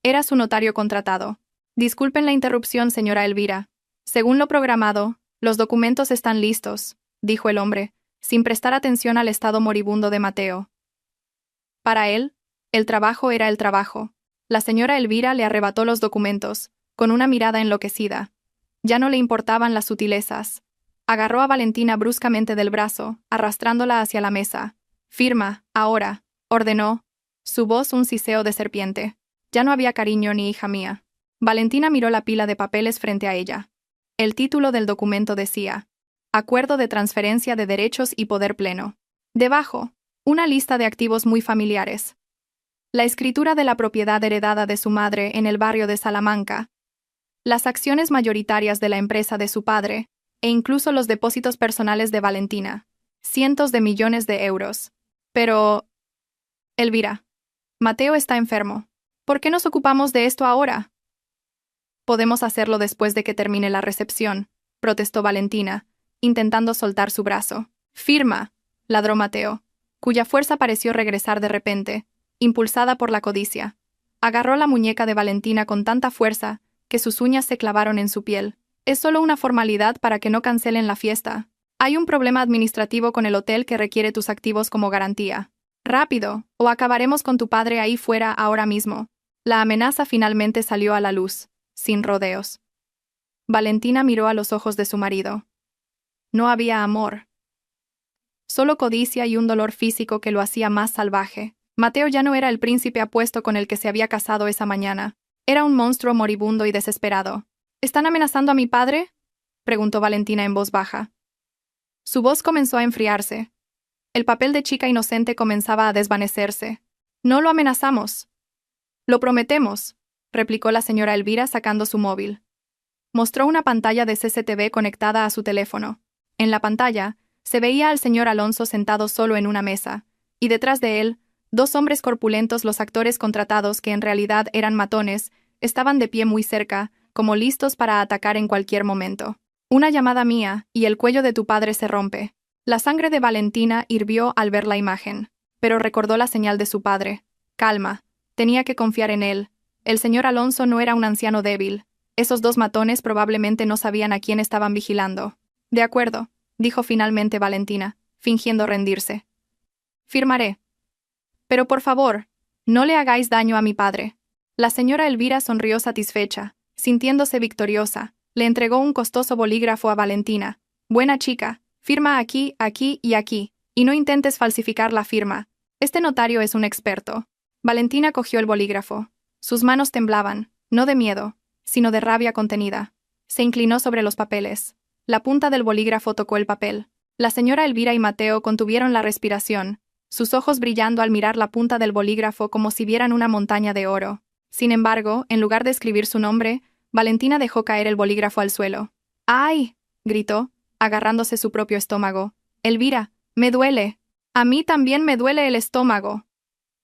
Era su notario contratado. «Disculpen la interrupción, señora Elvira. Según lo programado, los documentos están listos», dijo el hombre, sin prestar atención al estado moribundo de Mateo. Para él, el trabajo era el trabajo. La señora Elvira le arrebató los documentos, con una mirada enloquecida. Ya no le importaban las sutilezas. Agarró a Valentina bruscamente del brazo, arrastrándola hacia la mesa. «Firma, ahora», ordenó, su voz un siseo de serpiente. Ya no había cariño ni hija mía. Valentina miró la pila de papeles frente a ella. El título del documento decía: Acuerdo de transferencia de derechos y poder pleno. Debajo, una lista de activos muy familiares. La escritura de la propiedad heredada de su madre en el barrio de Salamanca. Las acciones mayoritarias de la empresa de su padre, e incluso los depósitos personales de Valentina. Cientos de millones de euros. Pero... Elvira, Mateo está enfermo. ¿Por qué nos ocupamos de esto ahora? Podemos hacerlo después de que termine la recepción, protestó Valentina, intentando soltar su brazo. «Firma», ladró Mateo, cuya fuerza pareció regresar de repente, impulsada por la codicia. Agarró la muñeca de Valentina con tanta fuerza que sus uñas se clavaron en su piel. «Es solo una formalidad para que no cancelen la fiesta. Hay un problema administrativo con el hotel que requiere tus activos como garantía. Rápido, o acabaremos con tu padre ahí fuera ahora mismo». La amenaza finalmente salió a la luz, sin rodeos. Valentina miró a los ojos de su marido. No había amor. Solo codicia y un dolor físico que lo hacía más salvaje. Mateo ya no era el príncipe apuesto con el que se había casado esa mañana. Era un monstruo moribundo y desesperado. «¿Están amenazando a mi padre?», preguntó Valentina en voz baja. Su voz comenzó a enfriarse. El papel de chica inocente comenzaba a desvanecerse. «No lo amenazamos. Lo prometemos», replicó la señora Elvira sacando su móvil. Mostró una pantalla de CCTV conectada a su teléfono. En la pantalla, se veía al señor Alonso sentado solo en una mesa, y detrás de él, dos hombres corpulentos, los actores contratados que en realidad eran matones, estaban de pie muy cerca, como listos para atacar en cualquier momento. «Una llamada mía, y el cuello de tu padre se rompe». La sangre de Valentina hirvió al ver la imagen, pero recordó la señal de su padre. Calma, tenía que confiar en él. El señor Alonso no era un anciano débil. Esos dos matones probablemente no sabían a quién estaban vigilando. «De acuerdo», dijo finalmente Valentina, fingiendo rendirse. «Firmaré. Pero por favor, no le hagáis daño a mi padre». La señora Elvira sonrió satisfecha, sintiéndose victoriosa. Le entregó un costoso bolígrafo a Valentina. «Buena chica, firma aquí, aquí y aquí, y no intentes falsificar la firma. Este notario es un experto». Valentina cogió el bolígrafo. Sus manos temblaban, no de miedo, sino de rabia contenida. Se inclinó sobre los papeles. La punta del bolígrafo tocó el papel. La señora Elvira y Mateo contuvieron la respiración, sus ojos brillando al mirar la punta del bolígrafo como si vieran una montaña de oro. Sin embargo, en lugar de escribir su nombre, Valentina dejó caer el bolígrafo al suelo. «¡Ay!», gritó, agarrándose su propio estómago. «Elvira, me duele. A mí también me duele el estómago».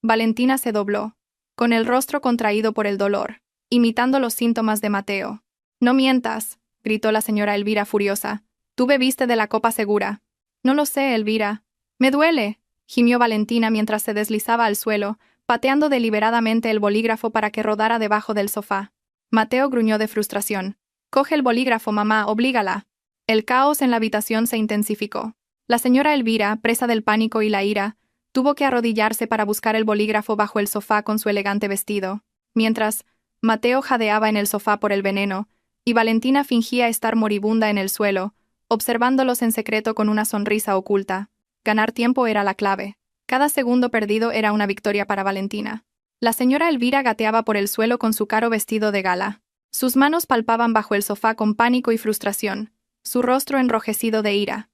Valentina se dobló, con el rostro contraído por el dolor, imitando los síntomas de Mateo. «No mientas», gritó la señora Elvira furiosa. «Tú bebiste de la copa segura». «No lo sé, Elvira. Me duele», gimió Valentina mientras se deslizaba al suelo, pateando deliberadamente el bolígrafo para que rodara debajo del sofá. Mateo gruñó de frustración. «Coge el bolígrafo, mamá, oblígala». El caos en la habitación se intensificó. La señora Elvira, presa del pánico y la ira, tuvo que arrodillarse para buscar el bolígrafo bajo el sofá con su elegante vestido, mientras Mateo jadeaba en el sofá por el veneno, y Valentina fingía estar moribunda en el suelo, observándolos en secreto con una sonrisa oculta. Ganar tiempo era la clave. Cada segundo perdido era una victoria para Valentina. La señora Elvira gateaba por el suelo con su caro vestido de gala. Sus manos palpaban bajo el sofá con pánico y frustración, su rostro enrojecido de ira.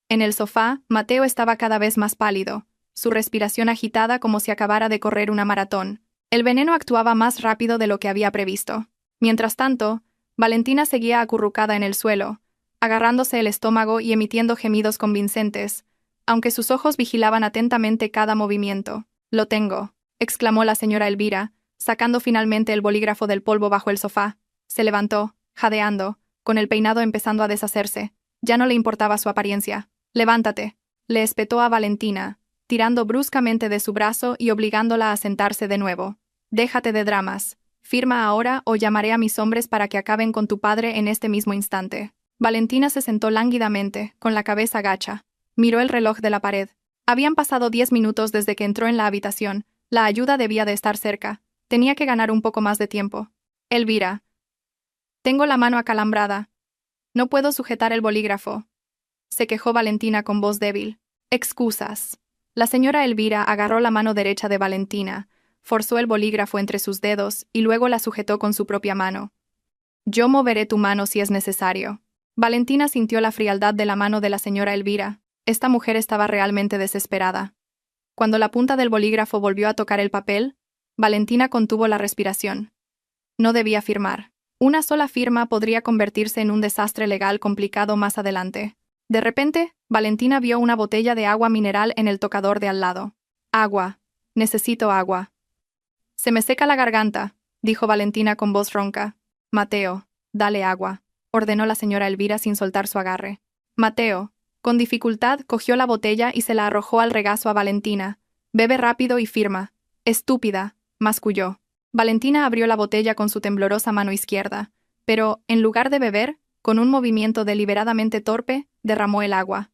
En el sofá, Mateo estaba cada vez más pálido, su respiración agitada como si acabara de correr una maratón. El veneno actuaba más rápido de lo que había previsto. Mientras tanto, Valentina seguía acurrucada en el suelo, agarrándose el estómago y emitiendo gemidos convincentes, aunque sus ojos vigilaban atentamente cada movimiento. «Lo tengo», exclamó la señora Elvira, sacando finalmente el bolígrafo del polvo bajo el sofá. Se levantó, jadeando, con el peinado empezando a deshacerse. Ya no le importaba su apariencia. «Levántate», le espetó a Valentina, tirando bruscamente de su brazo y obligándola a sentarse de nuevo. «Déjate de dramas. Firma ahora o llamaré a mis hombres para que acaben con tu padre en este mismo instante». Valentina se sentó lánguidamente, con la cabeza gacha. Miró el reloj de la pared. Habían pasado 10 minutos desde que entró en la habitación. La ayuda debía de estar cerca. Tenía que ganar un poco más de tiempo. «Elvira. Tengo la mano acalambrada. No puedo sujetar el bolígrafo», se quejó Valentina con voz débil. «Excusas». La señora Elvira agarró la mano derecha de Valentina, forzó el bolígrafo entre sus dedos y luego la sujetó con su propia mano. «Yo moveré tu mano si es necesario». Valentina sintió la frialdad de la mano de la señora Elvira. Esta mujer estaba realmente desesperada. Cuando la punta del bolígrafo volvió a tocar el papel, Valentina contuvo la respiración. No debía firmar. Una sola firma podría convertirse en un desastre legal complicado más adelante. De repente, Valentina vio una botella de agua mineral en el tocador de al lado. «Agua. Necesito agua». «Se me seca la garganta», dijo Valentina con voz ronca. «Mateo, dale agua», ordenó la señora Elvira sin soltar su agarre. Mateo, con dificultad, cogió la botella y se la arrojó al regazo a Valentina. «Bebe rápido y firma». «Estúpida», masculló. Valentina abrió la botella con su temblorosa mano izquierda, pero, en lugar de beber, con un movimiento deliberadamente torpe, derramó el agua.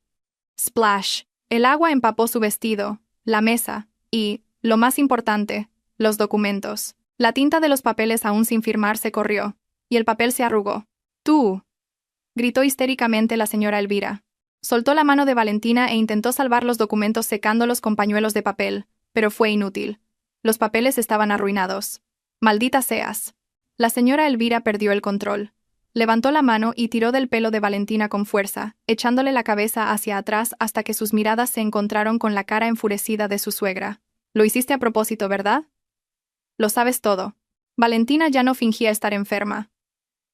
Splash. El agua empapó su vestido, la mesa, y, lo más importante, los documentos. La tinta de los papeles aún sin firmar se corrió, y el papel se arrugó. «¡Tú!», gritó histéricamente la señora Elvira. Soltó la mano de Valentina e intentó salvar los documentos secándolos con pañuelos de papel, pero fue inútil. Los papeles estaban arruinados. «¡Maldita seas!». La señora Elvira perdió el control. Levantó la mano y tiró del pelo de Valentina con fuerza, echándole la cabeza hacia atrás hasta que sus miradas se encontraron con la cara enfurecida de su suegra. «Lo hiciste a propósito, ¿verdad? Lo sabes todo». Valentina ya no fingía estar enferma.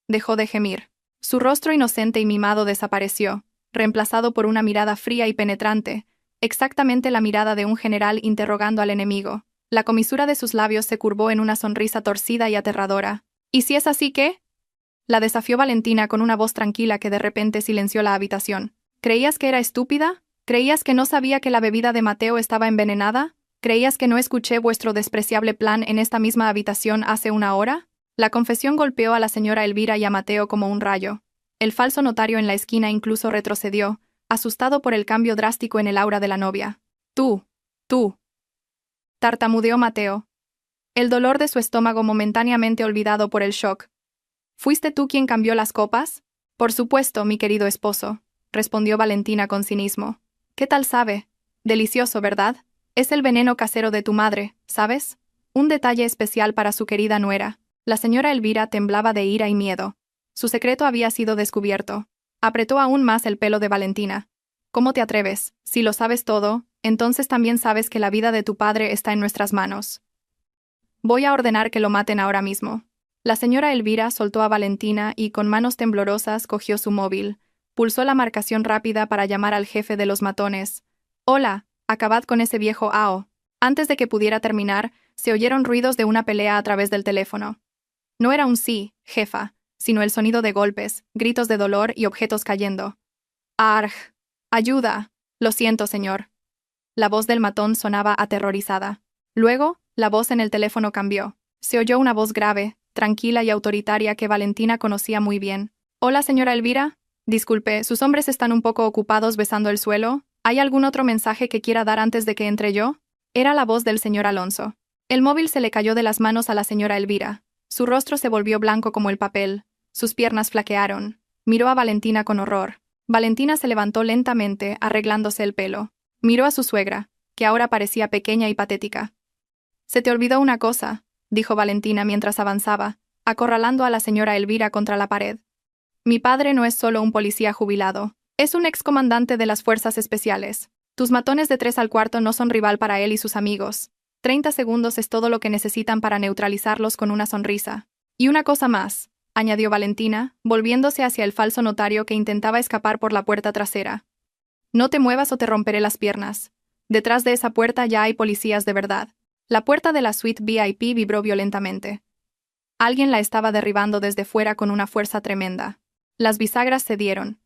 Dejó de gemir. Su rostro inocente y mimado desapareció, reemplazado por una mirada fría y penetrante, exactamente la mirada de un general interrogando al enemigo. La comisura de sus labios se curvó en una sonrisa torcida y aterradora. «¿Y si es así qué?», la desafió Valentina con una voz tranquila que de repente silenció la habitación. «¿Creías que era estúpida? ¿Creías que no sabía que la bebida de Mateo estaba envenenada? ¿Creías que no escuché vuestro despreciable plan en esta misma habitación hace una hora?». La confesión golpeó a la señora Elvira y a Mateo como un rayo. El falso notario en la esquina incluso retrocedió, asustado por el cambio drástico en el aura de la novia. «Tú, tartamudeó Mateo. El dolor de su estómago momentáneamente olvidado por el shock. «¿Fuiste tú quien cambió las copas?». «Por supuesto, mi querido esposo», respondió Valentina con cinismo. «¿Qué tal sabe? Delicioso, ¿verdad? Es el veneno casero de tu madre, ¿sabes? Un detalle especial para su querida nuera». La señora Elvira temblaba de ira y miedo. Su secreto había sido descubierto. Apretó aún más el pelo de Valentina. «¿Cómo te atreves? Si lo sabes todo, entonces también sabes que la vida de tu padre está en nuestras manos. Voy a ordenar que lo maten ahora mismo». La señora Elvira soltó a Valentina y, con manos temblorosas, cogió su móvil. Pulsó la marcación rápida para llamar al jefe de los matones. «Hola, acabad con ese viejo Ao». Antes de que pudiera terminar, se oyeron ruidos de una pelea a través del teléfono. No era un «sí, jefa», sino el sonido de golpes, gritos de dolor y objetos cayendo. «Arg. Ayuda. Lo siento, señor». La voz del matón sonaba aterrorizada. Luego, la voz en el teléfono cambió. Se oyó una voz grave, tranquila y autoritaria que Valentina conocía muy bien. «Hola, señora Elvira. Disculpe, sus hombres están un poco ocupados besando el suelo. ¿Hay algún otro mensaje que quiera dar antes de que entre yo?». Era la voz del señor Alonso. El móvil se le cayó de las manos a la señora Elvira. Su rostro se volvió blanco como el papel, sus piernas flaquearon. Miró a Valentina con horror. Valentina se levantó lentamente, arreglándose el pelo. Miró a su suegra, que ahora parecía pequeña y patética. «Se te olvidó una cosa», dijo Valentina mientras avanzaba, acorralando a la señora Elvira contra la pared. «Mi padre no es solo un policía jubilado, es un excomandante de las fuerzas especiales. Tus matones de 3 al cuarto no son rival para él y sus amigos. 30 segundos es todo lo que necesitan para neutralizarlos con una sonrisa. Y una cosa más», añadió Valentina, volviéndose hacia el falso notario que intentaba escapar por la puerta trasera. «No te muevas o te romperé las piernas. Detrás de esa puerta ya hay policías de verdad». La puerta de la suite VIP vibró violentamente. Alguien la estaba derribando desde fuera con una fuerza tremenda. Las bisagras cedieron.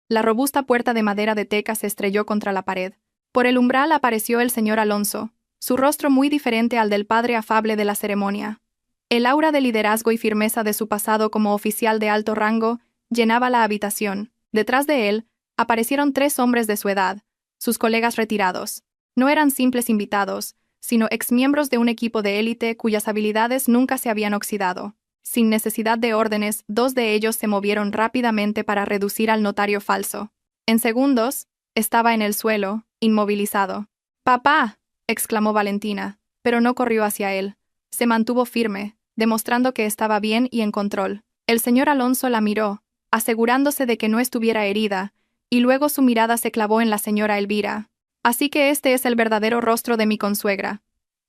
La robusta puerta de madera de teca se estrelló contra la pared. Por el umbral apareció el señor Alonso, su rostro muy diferente al del padre afable de la ceremonia. El aura de liderazgo y firmeza de su pasado como oficial de alto rango llenaba la habitación. Detrás de él, aparecieron 3 hombres de su edad, sus colegas retirados. No eran simples invitados, sino exmiembros de un equipo de élite cuyas habilidades nunca se habían oxidado. Sin necesidad de órdenes, 2 de ellos se movieron rápidamente para reducir al notario falso. En segundos, estaba en el suelo, inmovilizado. «¡Papá!», exclamó Valentina, pero no corrió hacia él. Se mantuvo firme, demostrando que estaba bien y en control. El señor Alonso la miró, asegurándose de que no estuviera herida, y luego su mirada se clavó en la señora Elvira. «Así que este es el verdadero rostro de mi consuegra».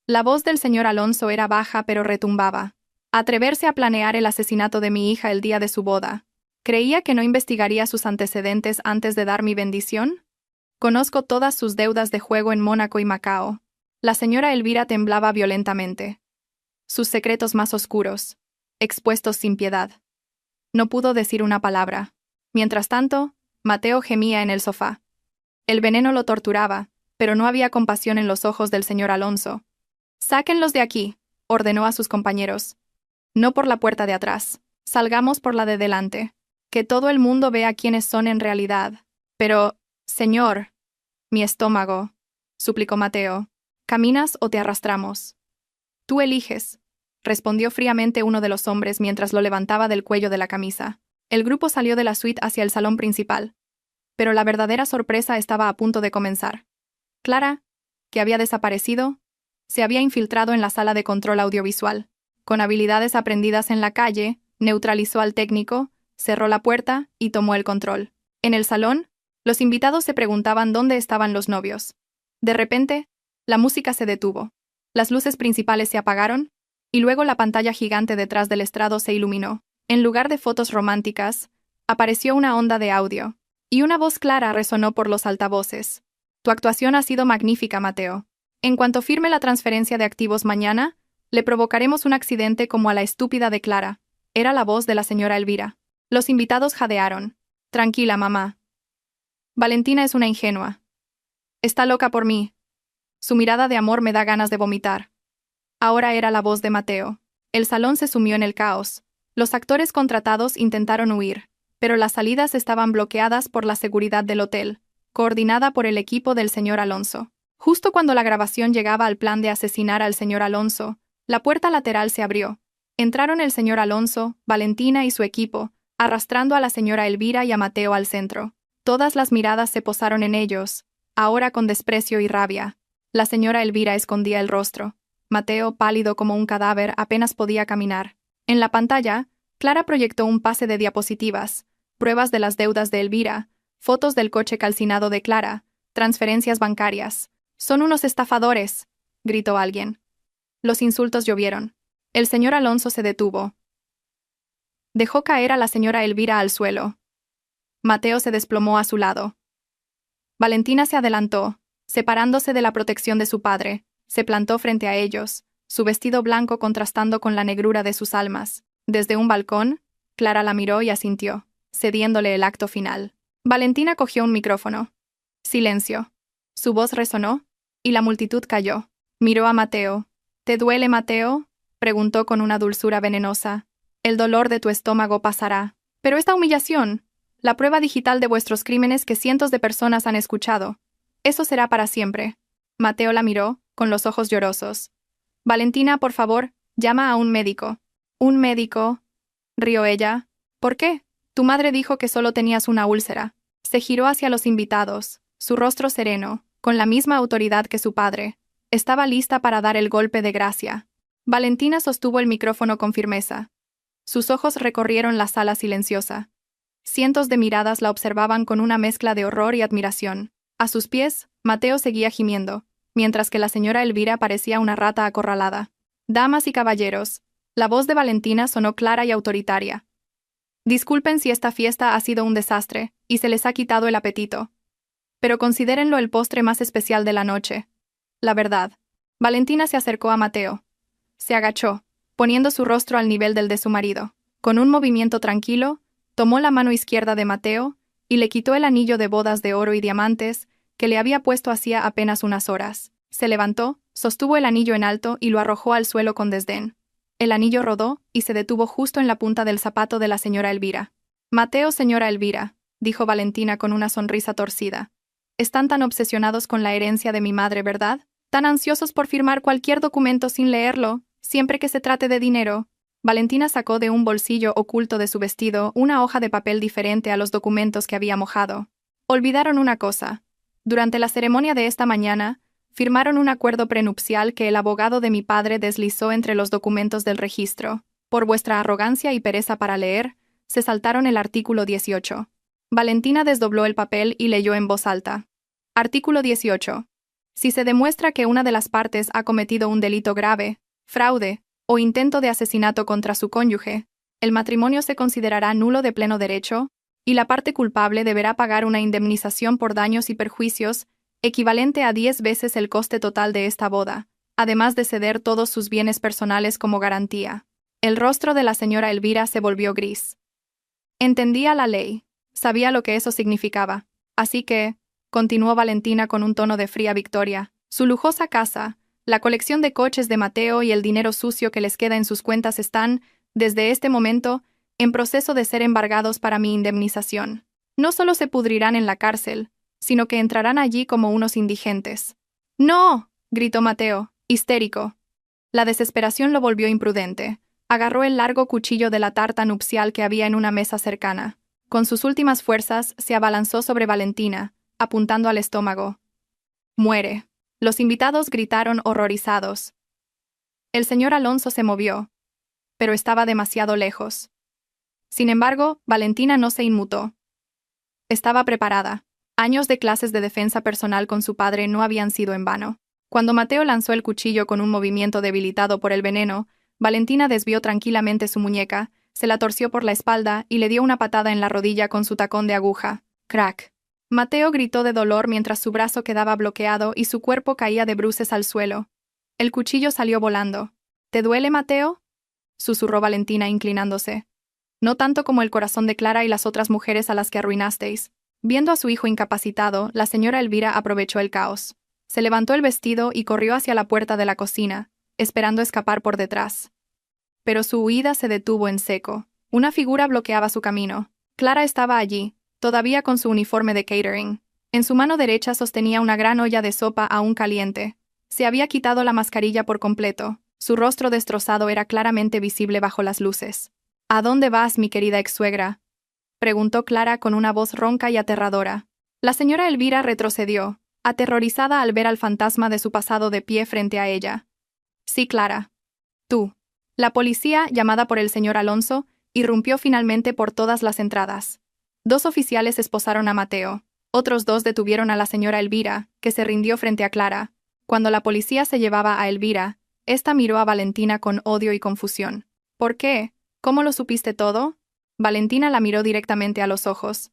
La voz del señor Alonso era baja pero retumbaba. «Atreverse a planear el asesinato de mi hija el día de su boda. ¿Creía que no investigaría sus antecedentes antes de dar mi bendición? Conozco todas sus deudas de juego en Mónaco y Macao». La señora Elvira temblaba violentamente. Sus secretos más oscuros, expuestos sin piedad. No pudo decir una palabra. Mientras tanto, Mateo gemía en el sofá. El veneno lo torturaba, pero no había compasión en los ojos del señor Alonso. «Sáquenlos de aquí», ordenó a sus compañeros. «No por la puerta de atrás. Salgamos por la de delante. Que todo el mundo vea quiénes son en realidad». «Pero, señor». «Mi estómago», suplicó Mateo. «¿Caminas o te arrastramos?» «Tú eliges», respondió fríamente uno de los hombres mientras lo levantaba del cuello de la camisa. El grupo salió de la suite hacia el salón principal. Pero la verdadera sorpresa estaba a punto de comenzar. Clara, que había desaparecido, se había infiltrado en la sala de control audiovisual. Con habilidades aprendidas en la calle, neutralizó al técnico, cerró la puerta y tomó el control. En el salón, los invitados se preguntaban dónde estaban los novios. De repente, la música se detuvo. Las luces principales se apagaron, y luego la pantalla gigante detrás del estrado se iluminó. En lugar de fotos románticas, apareció una onda de audio. Y una voz clara resonó por los altavoces. «Tu actuación ha sido magnífica, Mateo. En cuanto firme la transferencia de activos mañana, le provocaremos un accidente como a la estúpida de Clara». Era la voz de la señora Elvira. Los invitados jadearon. «Tranquila, mamá. Valentina es una ingenua. Está loca por mí. Su mirada de amor me da ganas de vomitar». Ahora era la voz de Mateo. El salón se sumió en el caos. Los actores contratados intentaron huir, pero las salidas estaban bloqueadas por la seguridad del hotel, coordinada por el equipo del señor Alonso. Justo cuando la grabación llegaba al plan de asesinar al señor Alonso, la puerta lateral se abrió. Entraron el señor Alonso, Valentina y su equipo, arrastrando a la señora Elvira y a Mateo al centro. Todas las miradas se posaron en ellos, ahora con desprecio y rabia. La señora Elvira escondía el rostro. Mateo, pálido como un cadáver, apenas podía caminar. En la pantalla, Clara proyectó un pase de diapositivas, pruebas de las deudas de Elvira, fotos del coche calcinado de Clara, transferencias bancarias. «Son unos estafadores», gritó alguien. Los insultos llovieron. El señor Alonso se detuvo. Dejó caer a la señora Elvira al suelo. Mateo se desplomó a su lado. Valentina se adelantó, separándose de la protección de su padre, se plantó frente a ellos, su vestido blanco contrastando con la negrura de sus almas. Desde un balcón, Clara la miró y asintió, cediéndole el acto final. Valentina cogió un micrófono. Silencio. Su voz resonó, y la multitud calló. Miró a Mateo. «¿Te duele, Mateo?», preguntó con una dulzura venenosa. «El dolor de tu estómago pasará. Pero esta humillación, la prueba digital de vuestros crímenes que cientos de personas han escuchado, eso será para siempre». Mateo la miró, con los ojos llorosos. «Valentina, por favor, llama a un médico». Un médico, rió ella. ¿Por qué? Tu madre dijo que solo tenías una úlcera. Se giró hacia los invitados, su rostro sereno, con la misma autoridad que su padre. Estaba lista para dar el golpe de gracia. Valentina sostuvo el micrófono con firmeza. Sus ojos recorrieron la sala silenciosa. Cientos de miradas la observaban con una mezcla de horror y admiración. A sus pies, Mateo seguía gimiendo, mientras que la señora Elvira parecía una rata acorralada. Damas y caballeros, la voz de Valentina sonó clara y autoritaria. Disculpen si esta fiesta ha sido un desastre y se les ha quitado el apetito. Pero considérenlo el postre más especial de la noche. La verdad. Valentina se acercó a Mateo. Se agachó, poniendo su rostro al nivel del de su marido. Con un movimiento tranquilo, tomó la mano izquierda de Mateo y le quitó el anillo de bodas de oro y diamantes que le había puesto hacía apenas unas horas. Se levantó, sostuvo el anillo en alto y lo arrojó al suelo con desdén. El anillo rodó y se detuvo justo en la punta del zapato de la señora Elvira. Mateo, señora Elvira, dijo Valentina con una sonrisa torcida. Están tan obsesionados con la herencia de mi madre, ¿verdad? Tan ansiosos por firmar cualquier documento sin leerlo, siempre que se trate de dinero. Valentina sacó de un bolsillo oculto de su vestido una hoja de papel diferente a los documentos que había mojado. Olvidaron una cosa. Durante la ceremonia de esta mañana, firmaron un acuerdo prenupcial que el abogado de mi padre deslizó entre los documentos del registro. Por vuestra arrogancia y pereza para leer, se saltaron el artículo 18. Valentina desdobló el papel y leyó en voz alta. Artículo 18. Si se demuestra que una de las partes ha cometido un delito grave, fraude o intento de asesinato contra su cónyuge, el matrimonio se considerará nulo de pleno derecho y la parte culpable deberá pagar una indemnización por daños y perjuicios equivalente a 10 veces el coste total de esta boda, además de ceder todos sus bienes personales como garantía. El rostro de la señora Elvira se volvió gris. Entendía la ley, sabía lo que eso significaba, así que, continuó Valentina con un tono de fría victoria, su lujosa casa, la colección de coches de Mateo y el dinero sucio que les queda en sus cuentas están, desde este momento, en proceso de ser embargados para mi indemnización. No solo se pudrirán en la cárcel, sino que entrarán allí como unos indigentes. ¡No!, gritó Mateo, histérico. La desesperación lo volvió imprudente. Agarró el largo cuchillo de la tarta nupcial que había en una mesa cercana. Con sus últimas fuerzas se abalanzó sobre Valentina, apuntando al estómago. «Muere». Los invitados gritaron horrorizados. El señor Alonso se movió, pero estaba demasiado lejos. Sin embargo, Valentina no se inmutó. Estaba preparada. Años de clases de defensa personal con su padre no habían sido en vano. Cuando Mateo lanzó el cuchillo con un movimiento debilitado por el veneno, Valentina desvió tranquilamente su muñeca, se la torció por la espalda y le dio una patada en la rodilla con su tacón de aguja. ¡Crack! Mateo gritó de dolor mientras su brazo quedaba bloqueado y su cuerpo caía de bruces al suelo. El cuchillo salió volando. ¿Te duele, Mateo?, susurró Valentina inclinándose. No tanto como el corazón de Clara y las otras mujeres a las que arruinasteis. Viendo a su hijo incapacitado, la señora Elvira aprovechó el caos. Se levantó el vestido y corrió hacia la puerta de la cocina, esperando escapar por detrás. Pero su huida se detuvo en seco. Una figura bloqueaba su camino. Clara estaba allí, todavía con su uniforme de catering. En su mano derecha sostenía una gran olla de sopa aún caliente. Se había quitado la mascarilla por completo. Su rostro destrozado era claramente visible bajo las luces. «¿A dónde vas, mi querida ex-suegra?», preguntó Clara con una voz ronca y aterradora. La señora Elvira retrocedió, aterrorizada al ver al fantasma de su pasado de pie frente a ella. «Sí, Clara. Tú». La policía, llamada por el señor Alonso, irrumpió finalmente por todas las entradas. 2 oficiales esposaron a Mateo. Otros 2 detuvieron a la señora Elvira, que se rindió frente a Clara. Cuando la policía se llevaba a Elvira, ésta miró a Valentina con odio y confusión. «¿Por qué? ¿Cómo lo supiste todo?». Valentina la miró directamente a los ojos.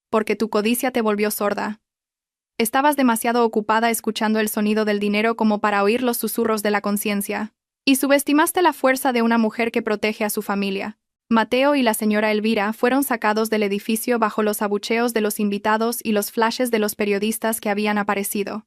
«Porque tu codicia te volvió sorda. Estabas demasiado ocupada escuchando el sonido del dinero como para oír los susurros de la conciencia. Y subestimaste la fuerza de una mujer que protege a su familia». Mateo y la señora Elvira fueron sacados del edificio bajo los abucheos de los invitados y los flashes de los periodistas que habían aparecido.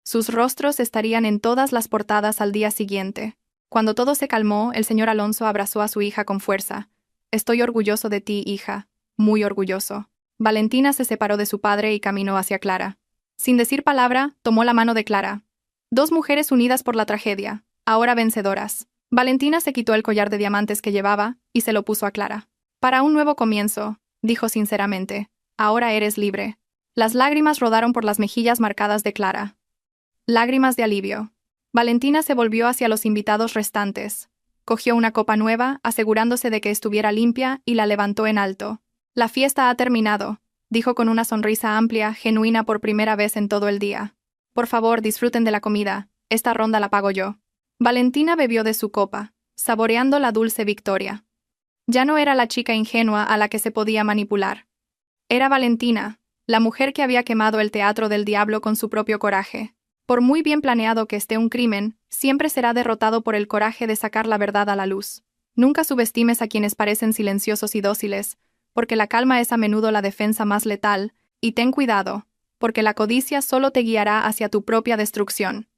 Sus rostros estarían en todas las portadas al día siguiente. Cuando todo se calmó, el señor Alonso abrazó a su hija con fuerza. «Estoy orgulloso de ti, hija. Muy orgulloso». Valentina se separó de su padre y caminó hacia Clara. Sin decir palabra, tomó la mano de Clara. 2 mujeres unidas por la tragedia, ahora vencedoras. Valentina se quitó el collar de diamantes que llevaba y se lo puso a Clara. Para un nuevo comienzo, dijo sinceramente, ahora eres libre. Las lágrimas rodaron por las mejillas marcadas de Clara. Lágrimas de alivio. Valentina se volvió hacia los invitados restantes. Cogió una copa nueva, asegurándose de que estuviera limpia, y la levantó en alto. La fiesta ha terminado, dijo con una sonrisa amplia, genuina por primera vez en todo el día. Por favor, disfruten de la comida, esta ronda la pago yo. Valentina bebió de su copa, saboreando la dulce victoria. Ya no era la chica ingenua a la que se podía manipular. Era Valentina, la mujer que había quemado el teatro del diablo con su propio coraje. Por muy bien planeado que esté un crimen, siempre será derrotado por el coraje de sacar la verdad a la luz. Nunca subestimes a quienes parecen silenciosos y dóciles, porque la calma es a menudo la defensa más letal, y ten cuidado, porque la codicia solo te guiará hacia tu propia destrucción.